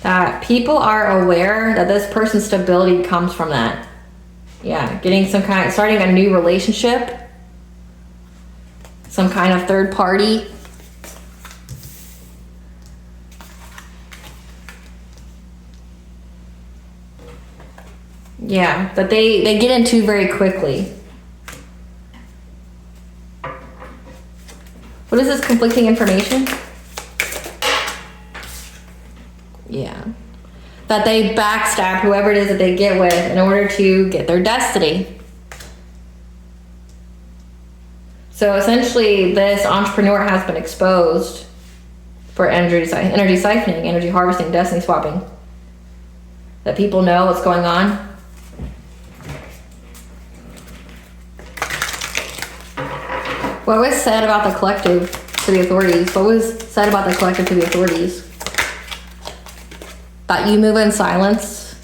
That people are aware that this person's stability comes from that. Yeah, starting a new relationship. Some kind of third party. Yeah, that they get into very quickly. What is this conflicting information? Yeah. That they backstab whoever it is that they get with in order to get their destiny. So essentially, this entrepreneur has been exposed for energy siphoning, energy harvesting, destiny swapping. That people know what's going on. What was said about the collective to the authorities? What was said about the collective to the authorities? That you move in silence.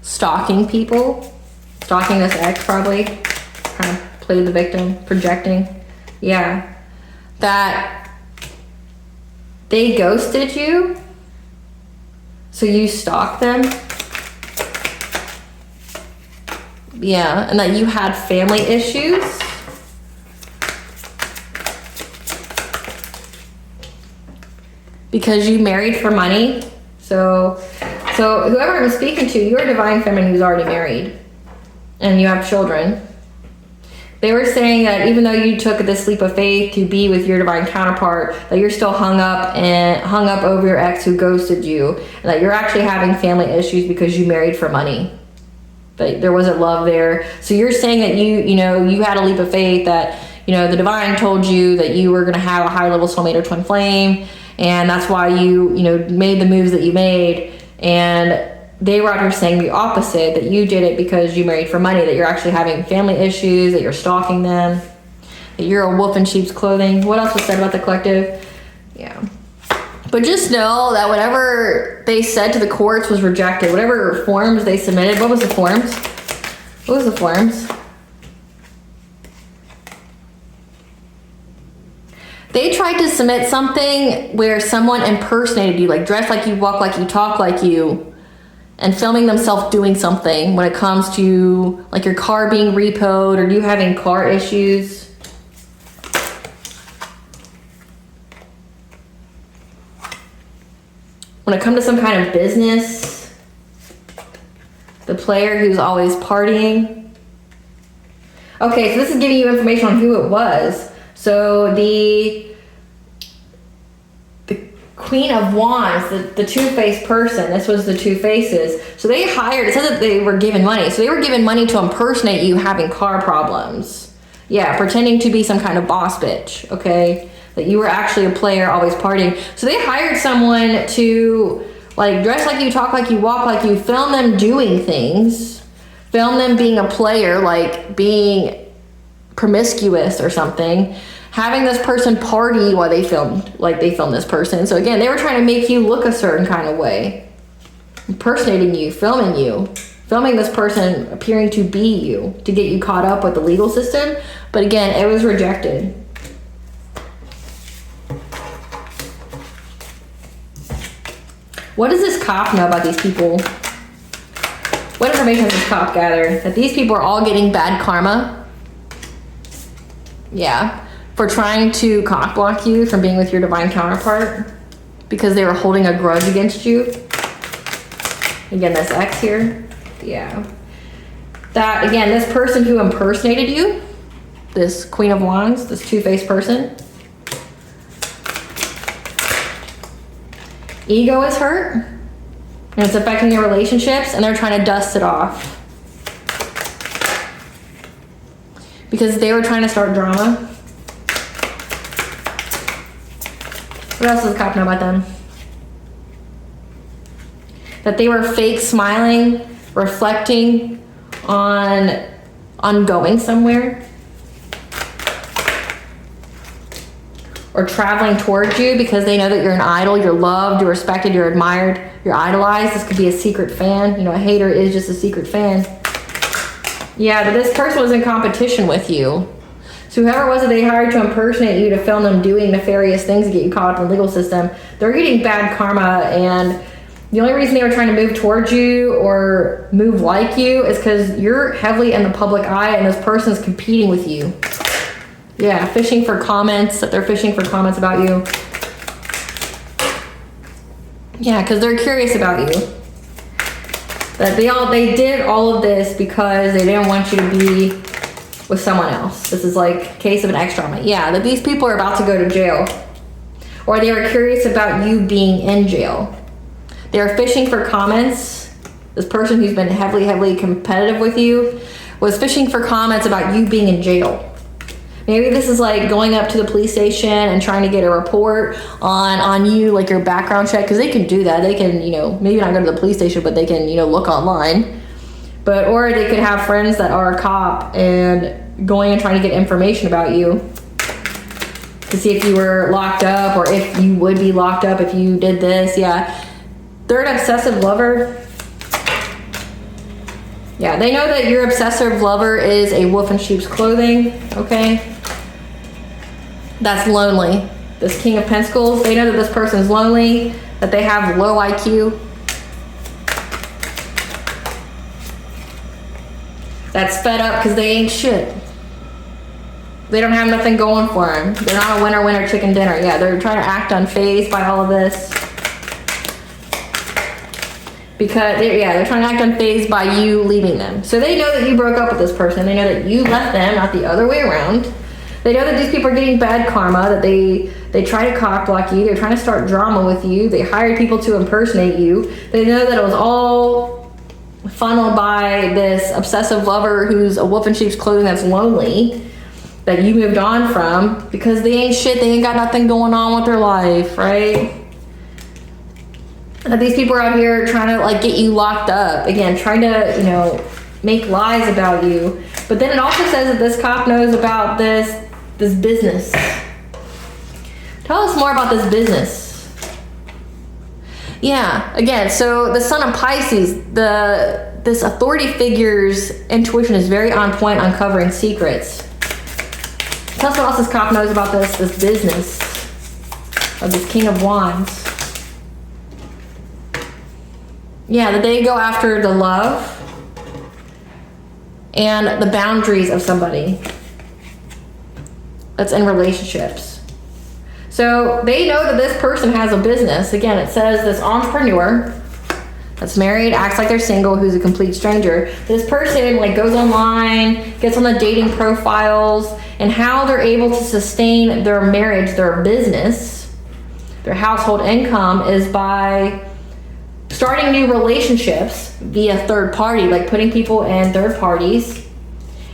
Stalking people. Stalking this ex, probably. Trying to play the victim. Projecting. Yeah. That they ghosted you. So you stalked them. Yeah, and that you had family issues. Because you married for money. So whoever I'm speaking to, you're a divine feminine who's already married. And you have children. They were saying that even though you took this leap of faith to be with your divine counterpart, that you're still hung up over your ex who ghosted you. And that you're actually having family issues because you married for money. But there wasn't love there. So you're saying that you had a leap of faith, that, the divine told you that you were going to have a high level soulmate or twin flame. And that's why you made the moves that you made. And they were out here saying the opposite, that you did it because you married for money, that you're actually having family issues, that you're stalking them, that you're a wolf in sheep's clothing. What else was said about the collective? Yeah. But just know that whatever they said to the courts was rejected. Whatever forms they submitted. What was the forms? What was the forms? They tried to submit something where someone impersonated you, like dressed like you, walk like you, talk like you, and filming themselves doing something when it comes to like your car being repoed or you having car issues. When it comes to some kind of business, the player who's always partying. Okay, so this is giving you information on who it was. So the Queen of Wands, the two-faced person, this was the two faces. So they hired, it says that they were given money. So they were given money to impersonate you having car problems. Yeah, pretending to be some kind of boss bitch, okay? That you were actually a player always partying. So they hired someone to like dress like you, talk like you, walk like you, film them doing things, film them being a player, like being promiscuous or something, having this person party while they filmed this person. So again, they were trying to make you look a certain kind of way, impersonating you, filming this person appearing to be you to get you caught up with the legal system. But again, it was rejected. What does this cop know about these people? What information has this cop gathered? That these people are all getting bad karma. Yeah. For trying to cock block you from being with your divine counterpart. Because they were holding a grudge against you. Again, this X here. Yeah. That, again, this person who impersonated you. This Queen of Wands. This two-faced person. ego is hurt, and it's affecting your relationships, and they're trying to dust it off. Because they were trying to start drama. What else does the cop know about them? That they were fake smiling, reflecting on going somewhere. Or traveling towards you because they know that you're an idol, you're loved, you're respected, you're admired, you're idolized. This could be a secret fan. You know, a hater is just a secret fan. Yeah, but this person was in competition with you. So whoever it was that they hired to impersonate you to film them doing nefarious things to get you caught up in the legal system, they're getting bad karma, and the only reason they were trying to move towards you or move like you is because you're heavily in the public eye and this person's competing with you. Yeah, fishing for comments, that they're fishing for comments about you. Yeah, because they're curious about you. That they did all of this because they didn't want you to be with someone else. This is like a case of an ex drama. Yeah, that these people are about to go to jail. Or they were curious about you being in jail. They were fishing for comments. This person who's been heavily competitive with you was fishing for comments about you being in jail. Maybe this is like going up to the police station and trying to get a report on you, like your background check, because they can do that. They can, you know, maybe not go to the police station, but they can, you know, look online. Or they could have friends that are a cop and going and trying to get information about you to see if you were locked up or if you would be locked up if you did this. Yeah. They're an obsessive lover. Yeah, they know that your obsessive lover is a wolf in sheep's clothing, okay? That's lonely. This King of Pentacles, they know that this person's lonely, that they have low IQ. That's fed up because they ain't shit. They don't have nothing going for them. They're not a winner chicken dinner. Yeah, they're trying to act unfazed by all of this. Because, they're trying to act unfazed by you leaving them. So they know that you broke up with this person. They know that you left them, not the other way around. They know that these people are getting bad karma, that they try to cock block you. They're trying to start drama with you. They hired people to impersonate you. They know that it was all funneled by this obsessive lover who's a wolf in sheep's clothing that's lonely, that you moved on from, because they ain't shit. They ain't got nothing going on with their life, right? That these people are out here trying to like get you locked up. Again, trying to, you know, make lies about you. But then it also says that this cop knows about this business. Tell us more about this business. Yeah, again, so the Sun of Pisces, this authority figure's intuition is very on point, uncovering secrets. Tell us what else this cop knows about this business of this King of Wands. Yeah, that they go after the love and the boundaries of somebody that's in relationships. So they know that this person has a business. Again, it says this entrepreneur that's married, acts like they're single, who's a complete stranger. This person like goes online, gets on the dating profiles, and how they're able to sustain their marriage, their business, their household income is by starting new relationships via third party, like putting people in third parties,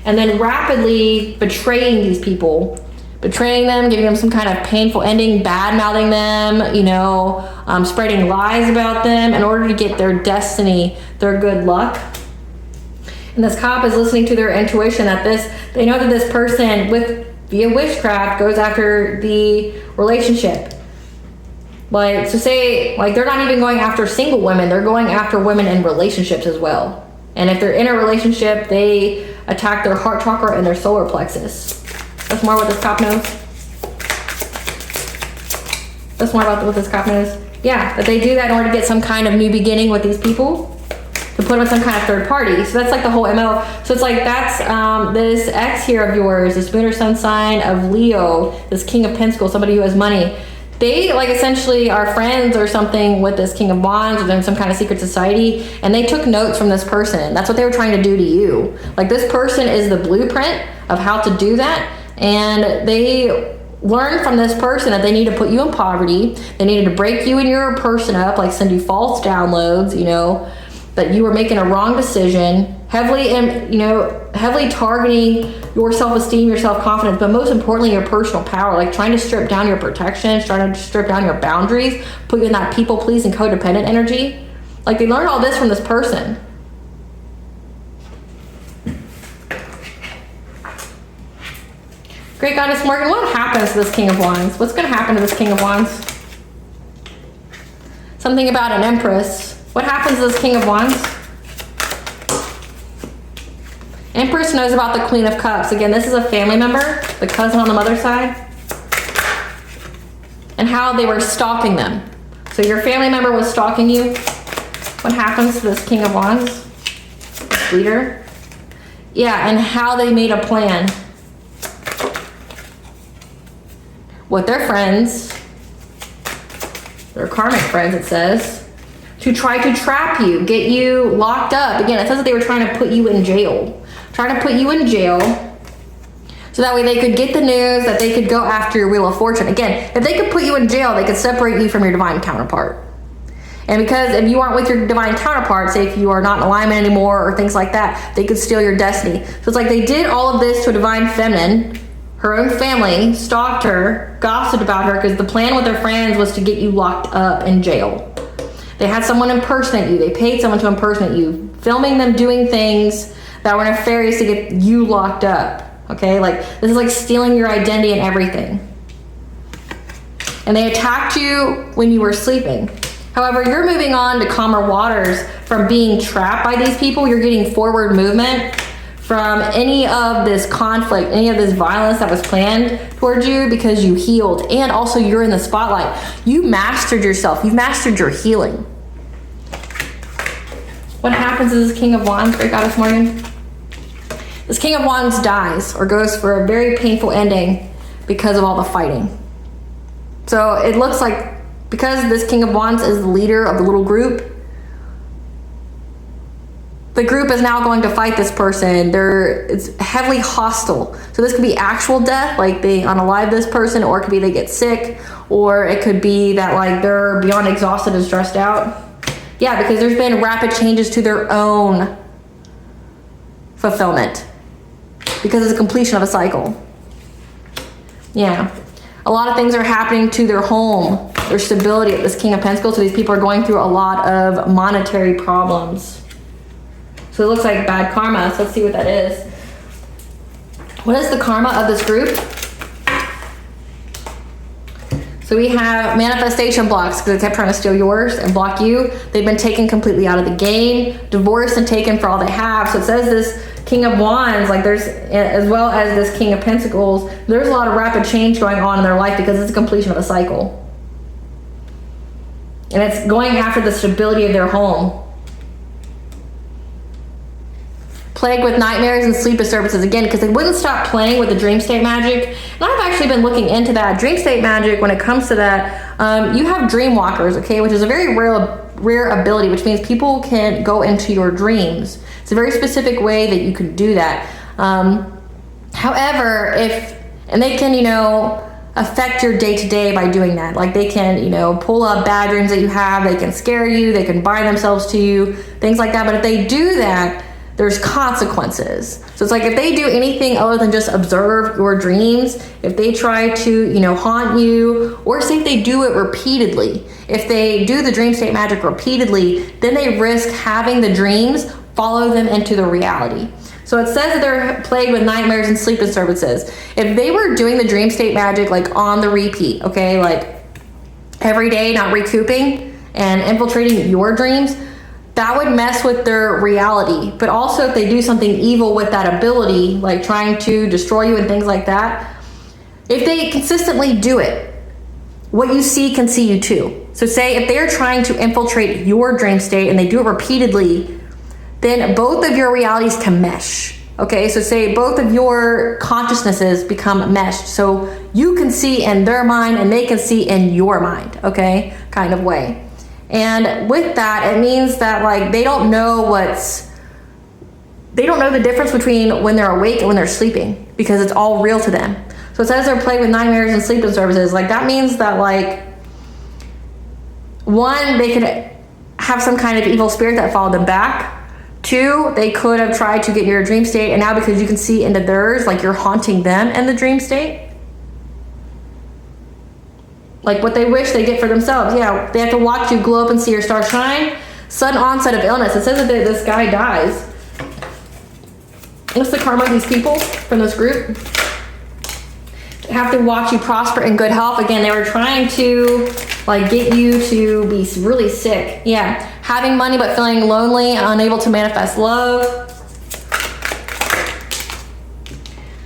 and then rapidly betraying these people, betraying them, giving them some kind of painful ending, bad-mouthing them, you know, spreading lies about them in order to get their destiny, their good luck. And this cop is listening to their intuition that they know that this person via witchcraft goes after the relationship. Like, so say, like, they're not even going after single women, they're going after women in relationships as well. And if they're in a relationship, they attack their heart chakra and their solar plexus. That's more what this cop knows. That's more about what this cop knows. Yeah, that they do that in order to get some kind of new beginning with these people, to put them in some kind of third party. So that's like the whole MO. So it's like that's this ex here of yours, this moon or sun sign of Leo, this King of Pentacles, somebody who has money. They like essentially are friends or something with this King of Wands, or they're in some kind of secret society, and they took notes from this person. That's what they were trying to do to you. Like, this person is the blueprint of how to do that, and they learned from this person that they need to put you in poverty. They needed to break you and your person up, like send you false downloads, you know, that you were making a wrong decision, heavily targeting your self-esteem, your self-confidence, but most importantly, your personal power, like trying to strip down your protections, trying to strip down your boundaries, put you in that people-pleasing, codependent energy. Like they learned all this from this person. Great Goddess Morgan, what happens to this King of Wands? What's going to happen to this King of Wands? Something about an Empress. What happens to this King of Wands? Empress knows about the Queen of Cups. Again, this is a family member, the cousin on the mother's side, and how they were stalking them. So your family member was stalking you. What happens to this King of Wands? This leader. Yeah, and how they made a plan with their friends, their karmic friends, it says, to try to trap you, get you locked up. Again, it says that they were trying to put you in jail. Trying to put you in jail so that way they could get the news, that they could go after your Wheel of Fortune. Again, if they could put you in jail, they could separate you from your divine counterpart. And because if you aren't with your divine counterpart, say if you are not in alignment anymore or things like that, they could steal your destiny. So it's like they did all of this to a divine feminine. Her own family stalked her, gossiped about her, because the plan with their friends was to get you locked up in jail. They had someone impersonate you. They paid someone to impersonate you, filming them doing things that were nefarious to get you locked up. Okay, like this is like stealing your identity and everything. And they attacked you when you were sleeping. However, you're moving on to calmer waters from being trapped by these people. You're getting forward movement from any of this conflict, any of this violence that was planned towards you, because you healed. And also you're in the spotlight. You mastered yourself. You've mastered your healing. What happens to this King of Wands, Great Goddess Morgan? This King of Wands dies or goes for a very painful ending because of all the fighting. So it looks like because this King of Wands is the leader of the little group, the group is now going to fight this person. It's heavily hostile. So this could be actual death, like they unalive this person, or it could be they get sick, or it could be that like they're beyond exhausted and stressed out. Yeah, because there's been rapid changes to their own fulfillment because it's a completion of a cycle. Yeah. A lot of things are happening to their home, their stability at this King of Pentacles. So these people are going through a lot of monetary problems. So it looks like bad karma. So let's see what that is. What is the karma of this group? So we have manifestation blocks because they kept trying to steal yours and block you. They've been taken completely out of the game, divorced and taken for all they have. So it says this King of Wands, like there's, as well as this King of Pentacles, there's a lot of rapid change going on in their life because it's a completion of a cycle. And it's going after the stability of their home. Plagued with nightmares and sleep disturbances, again, because they wouldn't stop playing with the dream state magic. And I've actually been looking into that. Dream state magic, when it comes to that, you have dream walkers, okay, which is a very rare ability, which means people can go into your dreams. It's a very specific way that you can do that. However, and they can, affect your day-to-day by doing that. Like they can, pull up bad dreams that you have, they can scare you, they can bind themselves to you, things like that. But if they do that, there's consequences. So it's like if they do anything other than just observe your dreams, if they try to, haunt you, or say if they do it repeatedly, if they do the dream state magic repeatedly, then they risk having the dreams follow them into the reality. So it says that they're plagued with nightmares and sleep disturbances. If they were doing the dream state magic like on the repeat, okay, like every day, not recouping and infiltrating your dreams, that would mess with their reality. But also if they do something evil with that ability, like trying to destroy you and things like that, if they consistently do it, what you see can see you too. So say if they're trying to infiltrate your dream state and they do it repeatedly, then both of your realities can mesh. Okay, so say both of your consciousnesses become meshed. So you can see in their mind and they can see in your mind, okay, kind of way. And with that, it means that like they don't know the difference between when they're awake and when they're sleeping, because it's all real to them. So it says they're plagued with nightmares and sleep disturbances. Like, that means that, like, one, they could have some kind of evil spirit that followed them back. Two, they could have tried to get in your dream state, and now because you can see into theirs, like, you're haunting them in the dream state. Like, what they wish they get for themselves. Yeah, they have to watch you glow up and see your star shine. Sudden onset of illness. It says that this guy dies. What's the karma of these people from this group? They have to watch you prosper in good health. Again, they were trying to, like, get you to be really sick. Yeah, having money but feeling lonely, unable to manifest love.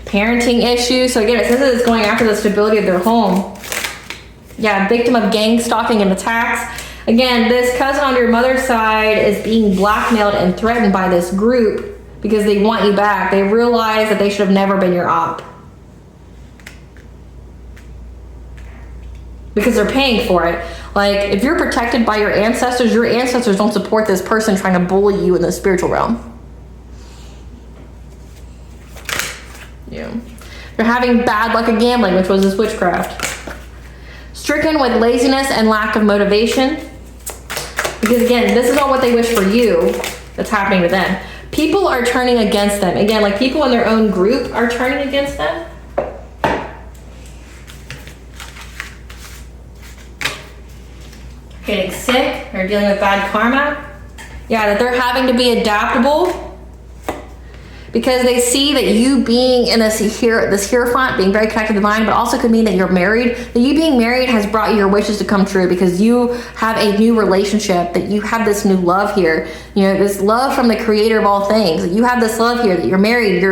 Parenting issues. So again, it says that it's going after the stability of their home. Yeah, victim of gang stalking and attacks. Again, this cousin on your mother's side is being blackmailed and threatened by this group because they want you back. They realize that they should have never been your op. Because they're paying for it. Like, if you're protected by your ancestors don't support this person trying to bully you in the spiritual realm. Yeah. They're having bad luck at gambling, which was this witchcraft. Stricken with laziness and lack of motivation. Because again, this is all what they wish for you that's happening to them. People are turning against them. Again, like, people in their own group are turning against them. Getting sick, they're dealing with bad karma. Yeah, that they're having to be adaptable because they see that you being in this hierophant, being very connected to the divine, but also could mean that you're married. That you being married has brought your wishes to come true because you have a new relationship, that you have this new love here. You know, this love from the creator of all things. You have this love here, that you're married,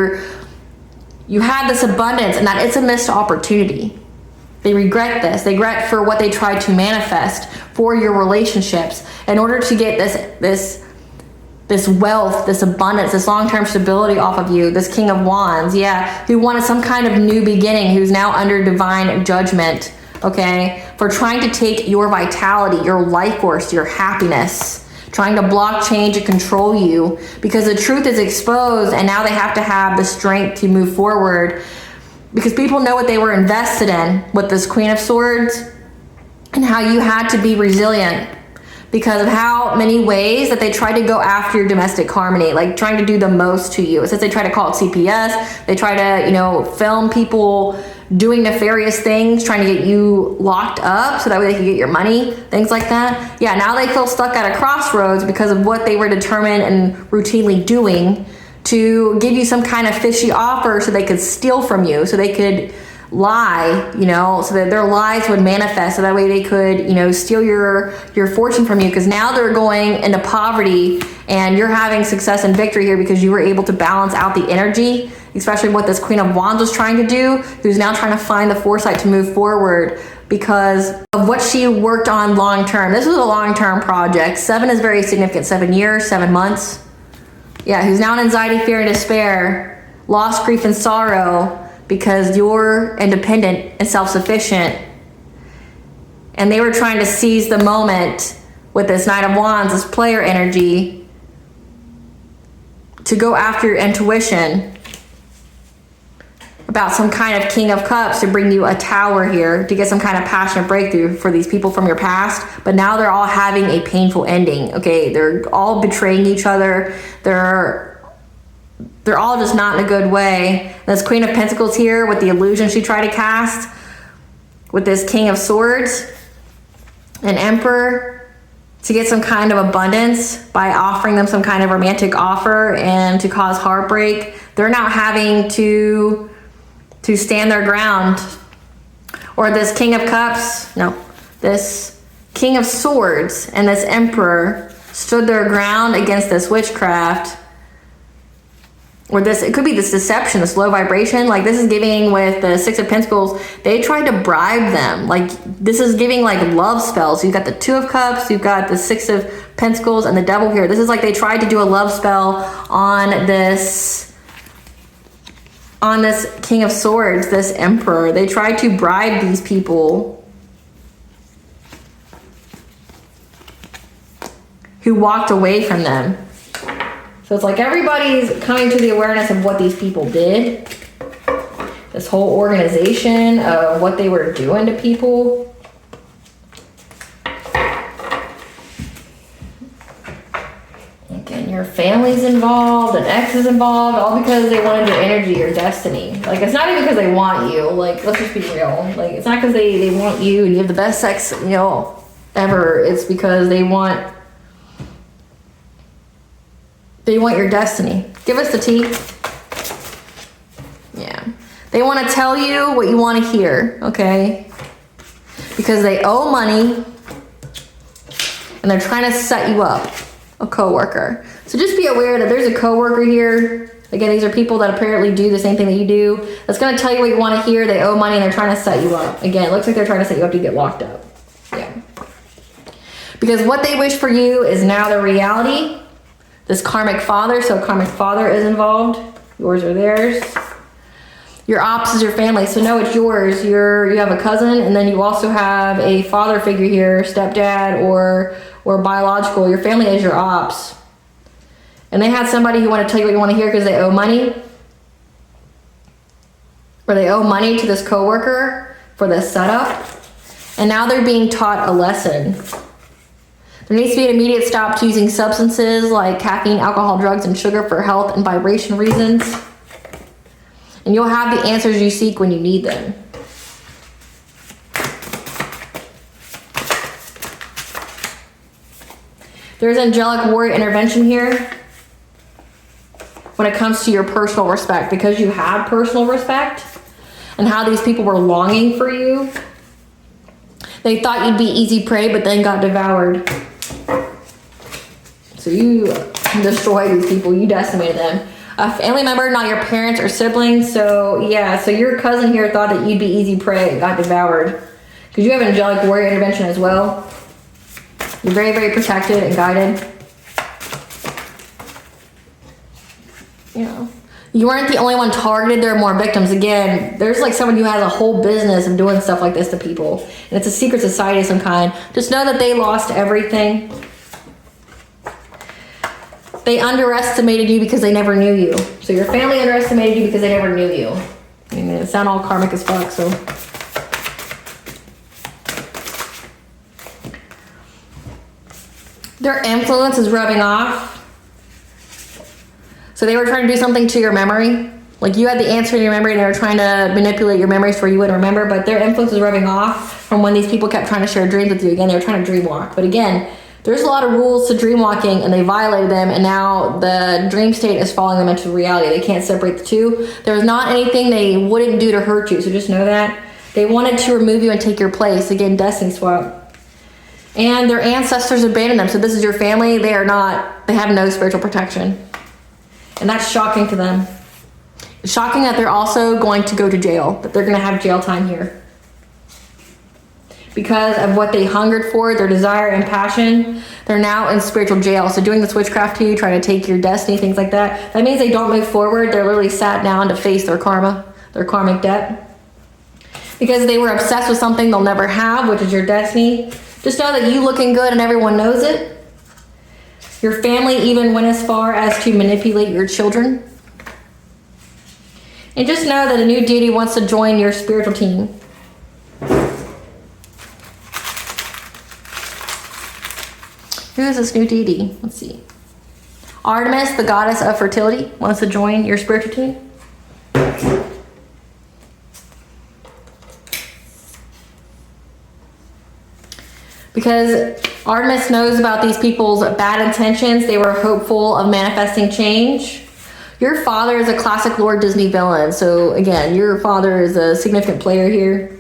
you had this abundance, and that it's a missed opportunity. They regret this. They regret for what they tried to manifest for your relationships in order to get this wealth, this abundance, this long-term stability off of you. This King of Wands, yeah, who wanted some kind of new beginning, who's now under divine judgment, okay, for trying to take your vitality, your life force, your happiness, trying to block, change, and control you because the truth is exposed, and now they have to have the strength to move forward because people know what they were invested in with this Queen of Swords and how you had to be resilient because of how many ways that they try to go after your domestic harmony, like trying to do the most to you. It says they try to call it CPS. They try to, you know, film people doing nefarious things, trying to get you locked up so that way they can get your money, things like that. Yeah, now they feel stuck at a crossroads because of what they were determined and routinely doing to give you some kind of fishy offer so they could steal from you, so they could lie, you know, so that their lies would manifest, so that way they could, you know, steal your fortune from you, because now they're going into poverty and you're having success and victory here because you were able to balance out the energy, especially what this Queen of Wands was trying to do, who's now trying to find the foresight to move forward because of what she worked on long term. This was a long-term project. 7 is very significant. 7 years, 7 months. Yeah, who's now in anxiety, fear, and despair, loss, grief, and sorrow, because you're independent and self-sufficient. And they were trying to seize the moment with this Knight of Wands, this player energy, to go after your intuition about some kind of King of Cups to bring you a Tower here, to get some kind of passionate breakthrough for these people from your past. But now they're all having a painful ending, okay? They're all betraying each other. They're all just not in a good way. This Queen of Pentacles here with the illusion she tried to cast, with this King of Swords, an Emperor, to get some kind of abundance by offering them some kind of romantic offer and to cause heartbreak. They're now having to stand their ground. Or this King of Cups, no, this King of Swords and this Emperor stood their ground against this witchcraft. Or this, it could be this deception, this low vibration. Like this is giving with the 6 of Pentacles. They tried to bribe them. Like this is giving like love spells. You've got the 2 of Cups, you've got the 6 of Pentacles and the Devil here. This is like they tried to do a love spell on this King of Swords, this Emperor. They tried to bribe these people who walked away from them. So it's like everybody's coming to the awareness of what these people did. this whole organization of what they were doing to people. Again, your family's involved, an ex is involved, all because they wanted your energy, your destiny. Like, it's not even because they want you. Like, let's just be real. Like, it's not because they want you and you have the best sex, you know, ever. It's because they want your destiny. Give us the tea. Yeah. They want to tell you what you want to hear, okay? Because they owe money and they're trying to set you up, a coworker. So just be aware that there's a coworker here. Again, these are people that apparently do the same thing that you do. That's going to tell you what you want to hear. They owe money and they're trying to set you up. Again, it looks like they're trying to set you up to get locked up. Yeah. Because what they wish for you is now their reality. This karmic father, so karmic father is involved. Yours or theirs. Your ops is your family, so no, it's yours. You have a cousin, and then you also have a father figure here, stepdad or biological. Your family is your ops. And they had somebody who wanted to tell you what you want to hear because they owe money. Or they owe money to this coworker for this setup. And now they're being taught a lesson. There needs to be an immediate stop to using substances like caffeine, alcohol, drugs, and sugar for health and vibration reasons. And you'll have the answers you seek when you need them. There's angelic warrior intervention here when it comes to your personal respect, because you have personal respect and how these people were longing for you. They thought you'd be easy prey, but then got devoured. So you destroyed these people, you decimated them. A family member, not your parents or siblings. So yeah, so your cousin here thought that you'd be easy prey, got devoured. Because you have angelic warrior intervention as well. You're very, very protected and guided. You know, you weren't the only one targeted. There are more victims. Again, there's like someone who has a whole business of doing stuff like this to people. And it's a secret society of some kind. Just know that they lost everything. They underestimated you because they never knew you. So your family underestimated you because they never knew you. I mean, it sounds all karmic as fuck, so. Their influence is rubbing off. So they were trying to do something to your memory. Like you had the answer in your memory and they were trying to manipulate your memories where you wouldn't remember, but their influence is rubbing off from when these people kept trying to share dreams with you. Again, they were trying to dream walk. But again, there's a lot of rules to dream walking and they violated them, and now the dream state is following them into reality. They can't separate the two. There's not anything they wouldn't do to hurt you, so just know that. They wanted to remove you and take your place. Again, destiny swap. And their ancestors abandoned them. So this is your family. They have no spiritual protection. And that's shocking to them. It's shocking that they're also going to go to jail, that they're going to have jail time here. Because of what they hungered for, their desire and passion, they're now in spiritual jail. So doing this witchcraft to you, trying to take your destiny, things like that, that means they don't move forward. They're literally sat down to face their karma, their karmic debt. Because they were obsessed with something they'll never have, which is your destiny. Just know that you looking good and everyone knows it. Your family even went as far as to manipulate your children. And just know that a new deity wants to join your spiritual team. Who is this new deity? Let's see. Artemis, the goddess of fertility, wants to join your spiritual team. Because Artemis knows about these people's bad intentions. They were hopeful of manifesting change. Your father is a classic Lord Disney villain. So again, your father is a significant player here.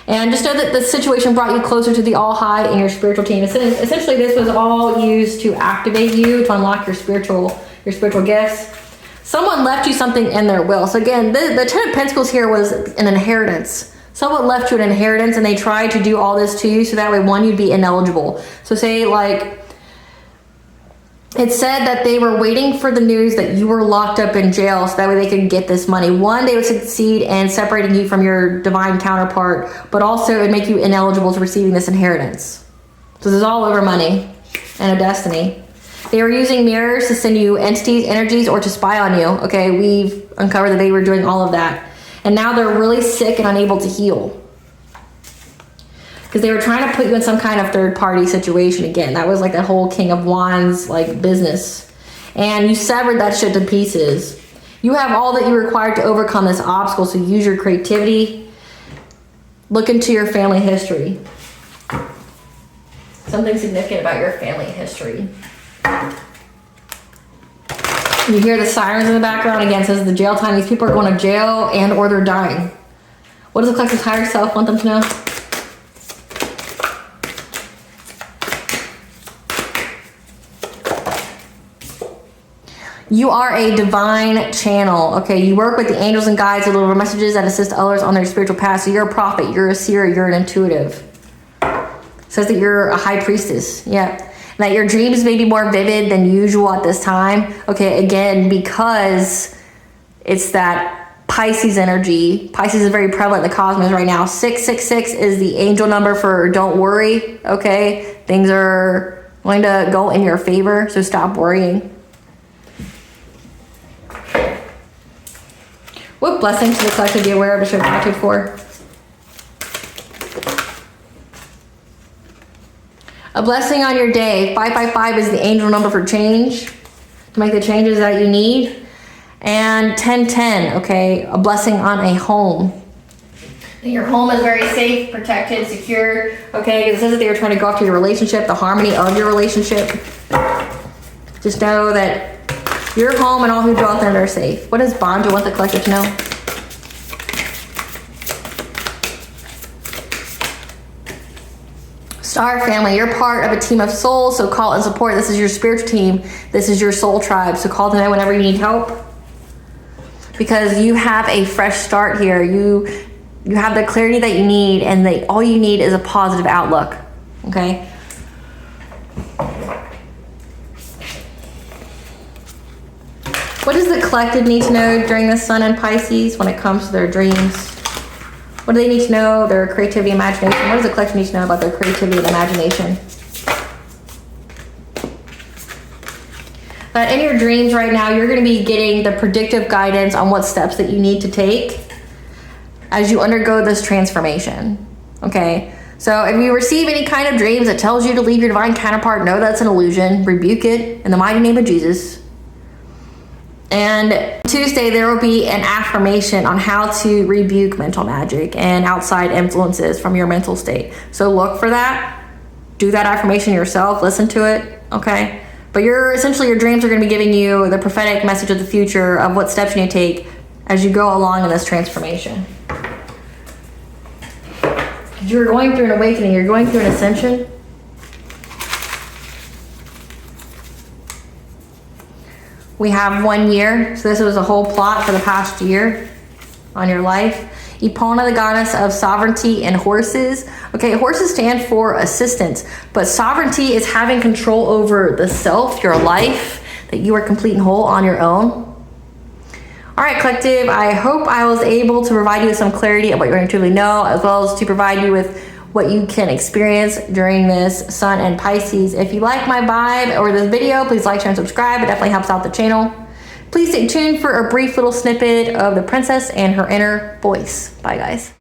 And just know that the situation brought you closer to the All High in your spiritual team. Essentially, this was all used to activate you, to unlock your spiritual gifts. Someone left you something in their will. So again, the Ten of Pentacles here was an inheritance. Someone left you an inheritance and they tried to do all this to you so that way, one, you'd be ineligible. So say like, it said that they were waiting for the news that you were locked up in jail so that way they could get this money. One, they would succeed in separating you from your divine counterpart, but also it would make you ineligible to receiving this inheritance. So this is all over money and a destiny. They were using mirrors to send you entities, energies, or to spy on you. Okay, we've uncovered that they were doing all of that. And now they're really sick and unable to heal. Because they were trying to put you in some kind of third-party situation again. That was like the whole King of Wands like business. And you severed that shit to pieces. You have all that you require to overcome this obstacle, so use your creativity. Look into your family history. Something significant about your family history. You hear the sirens in the background. Again, it says the jail time. These people are going to jail and or they're dying. What does the collective's higher self want them to know? You are a divine channel, okay? You work with the angels and guides to deliver messages that assist others on their spiritual path. So you're a prophet, you're a seer, you're an intuitive. It says that you're a high priestess, yeah. That your dreams may be more vivid than usual at this time. Okay, again, because it's that Pisces energy. Pisces is very prevalent in the cosmos right now. 666 is the angel number for don't worry, okay? Things are going to go in your favor, so stop worrying. What blessings should the collective be aware of to show gratitude for? A blessing on your day. 555 is the angel number for change, to make the changes that you need. And 1010, okay, a blessing on a home. Your home is very safe, protected, secure, okay? It says that they were trying to go after your relationship, the harmony of your relationship. Just know that your home and all who dwell in it are safe. What does Bonjo want the collective to know? Star family, you're part of a team of souls, so call and support. This is your spiritual team. This is your soul tribe, so call them in whenever you need help. Because you have a fresh start here. You have the clarity that you need, and all you need is a positive outlook, okay? What does the collective need to know during the sun in Pisces when it comes to their dreams? What do they need to know? Their creativity, imagination. What does the collective need to know about their creativity and imagination? That in your dreams right now, you're going to be getting the predictive guidance on what steps that you need to take as you undergo this transformation. Okay? So if you receive any kind of dreams that tells you to leave your divine counterpart, know that's an illusion. Rebuke it in the mighty name of Jesus. And Tuesday, there will be an affirmation on how to rebuke mental magic and outside influences from your mental state. So look for that. Do that affirmation yourself. Listen to it, okay? But essentially, your dreams are going to be giving you the prophetic message of the future of what steps you need to take as you go along in this transformation. You're going through an awakening. You're going through an ascension. We have 1 year, so this was a whole plot for the past year on your life. Epona, the goddess of sovereignty and horses. Okay, horses stand for assistance, but sovereignty is having control over the self, your life, that you are complete and whole on your own. All right, collective, I hope I was able to provide you with some clarity of what you're going to truly know, as well as to provide you with what you can experience during this Sun and Pisces. If you like my vibe or this video, please like, share, and subscribe. It definitely helps out the channel. Please stay tuned for a brief little snippet of the princess and her inner voice. Bye, guys.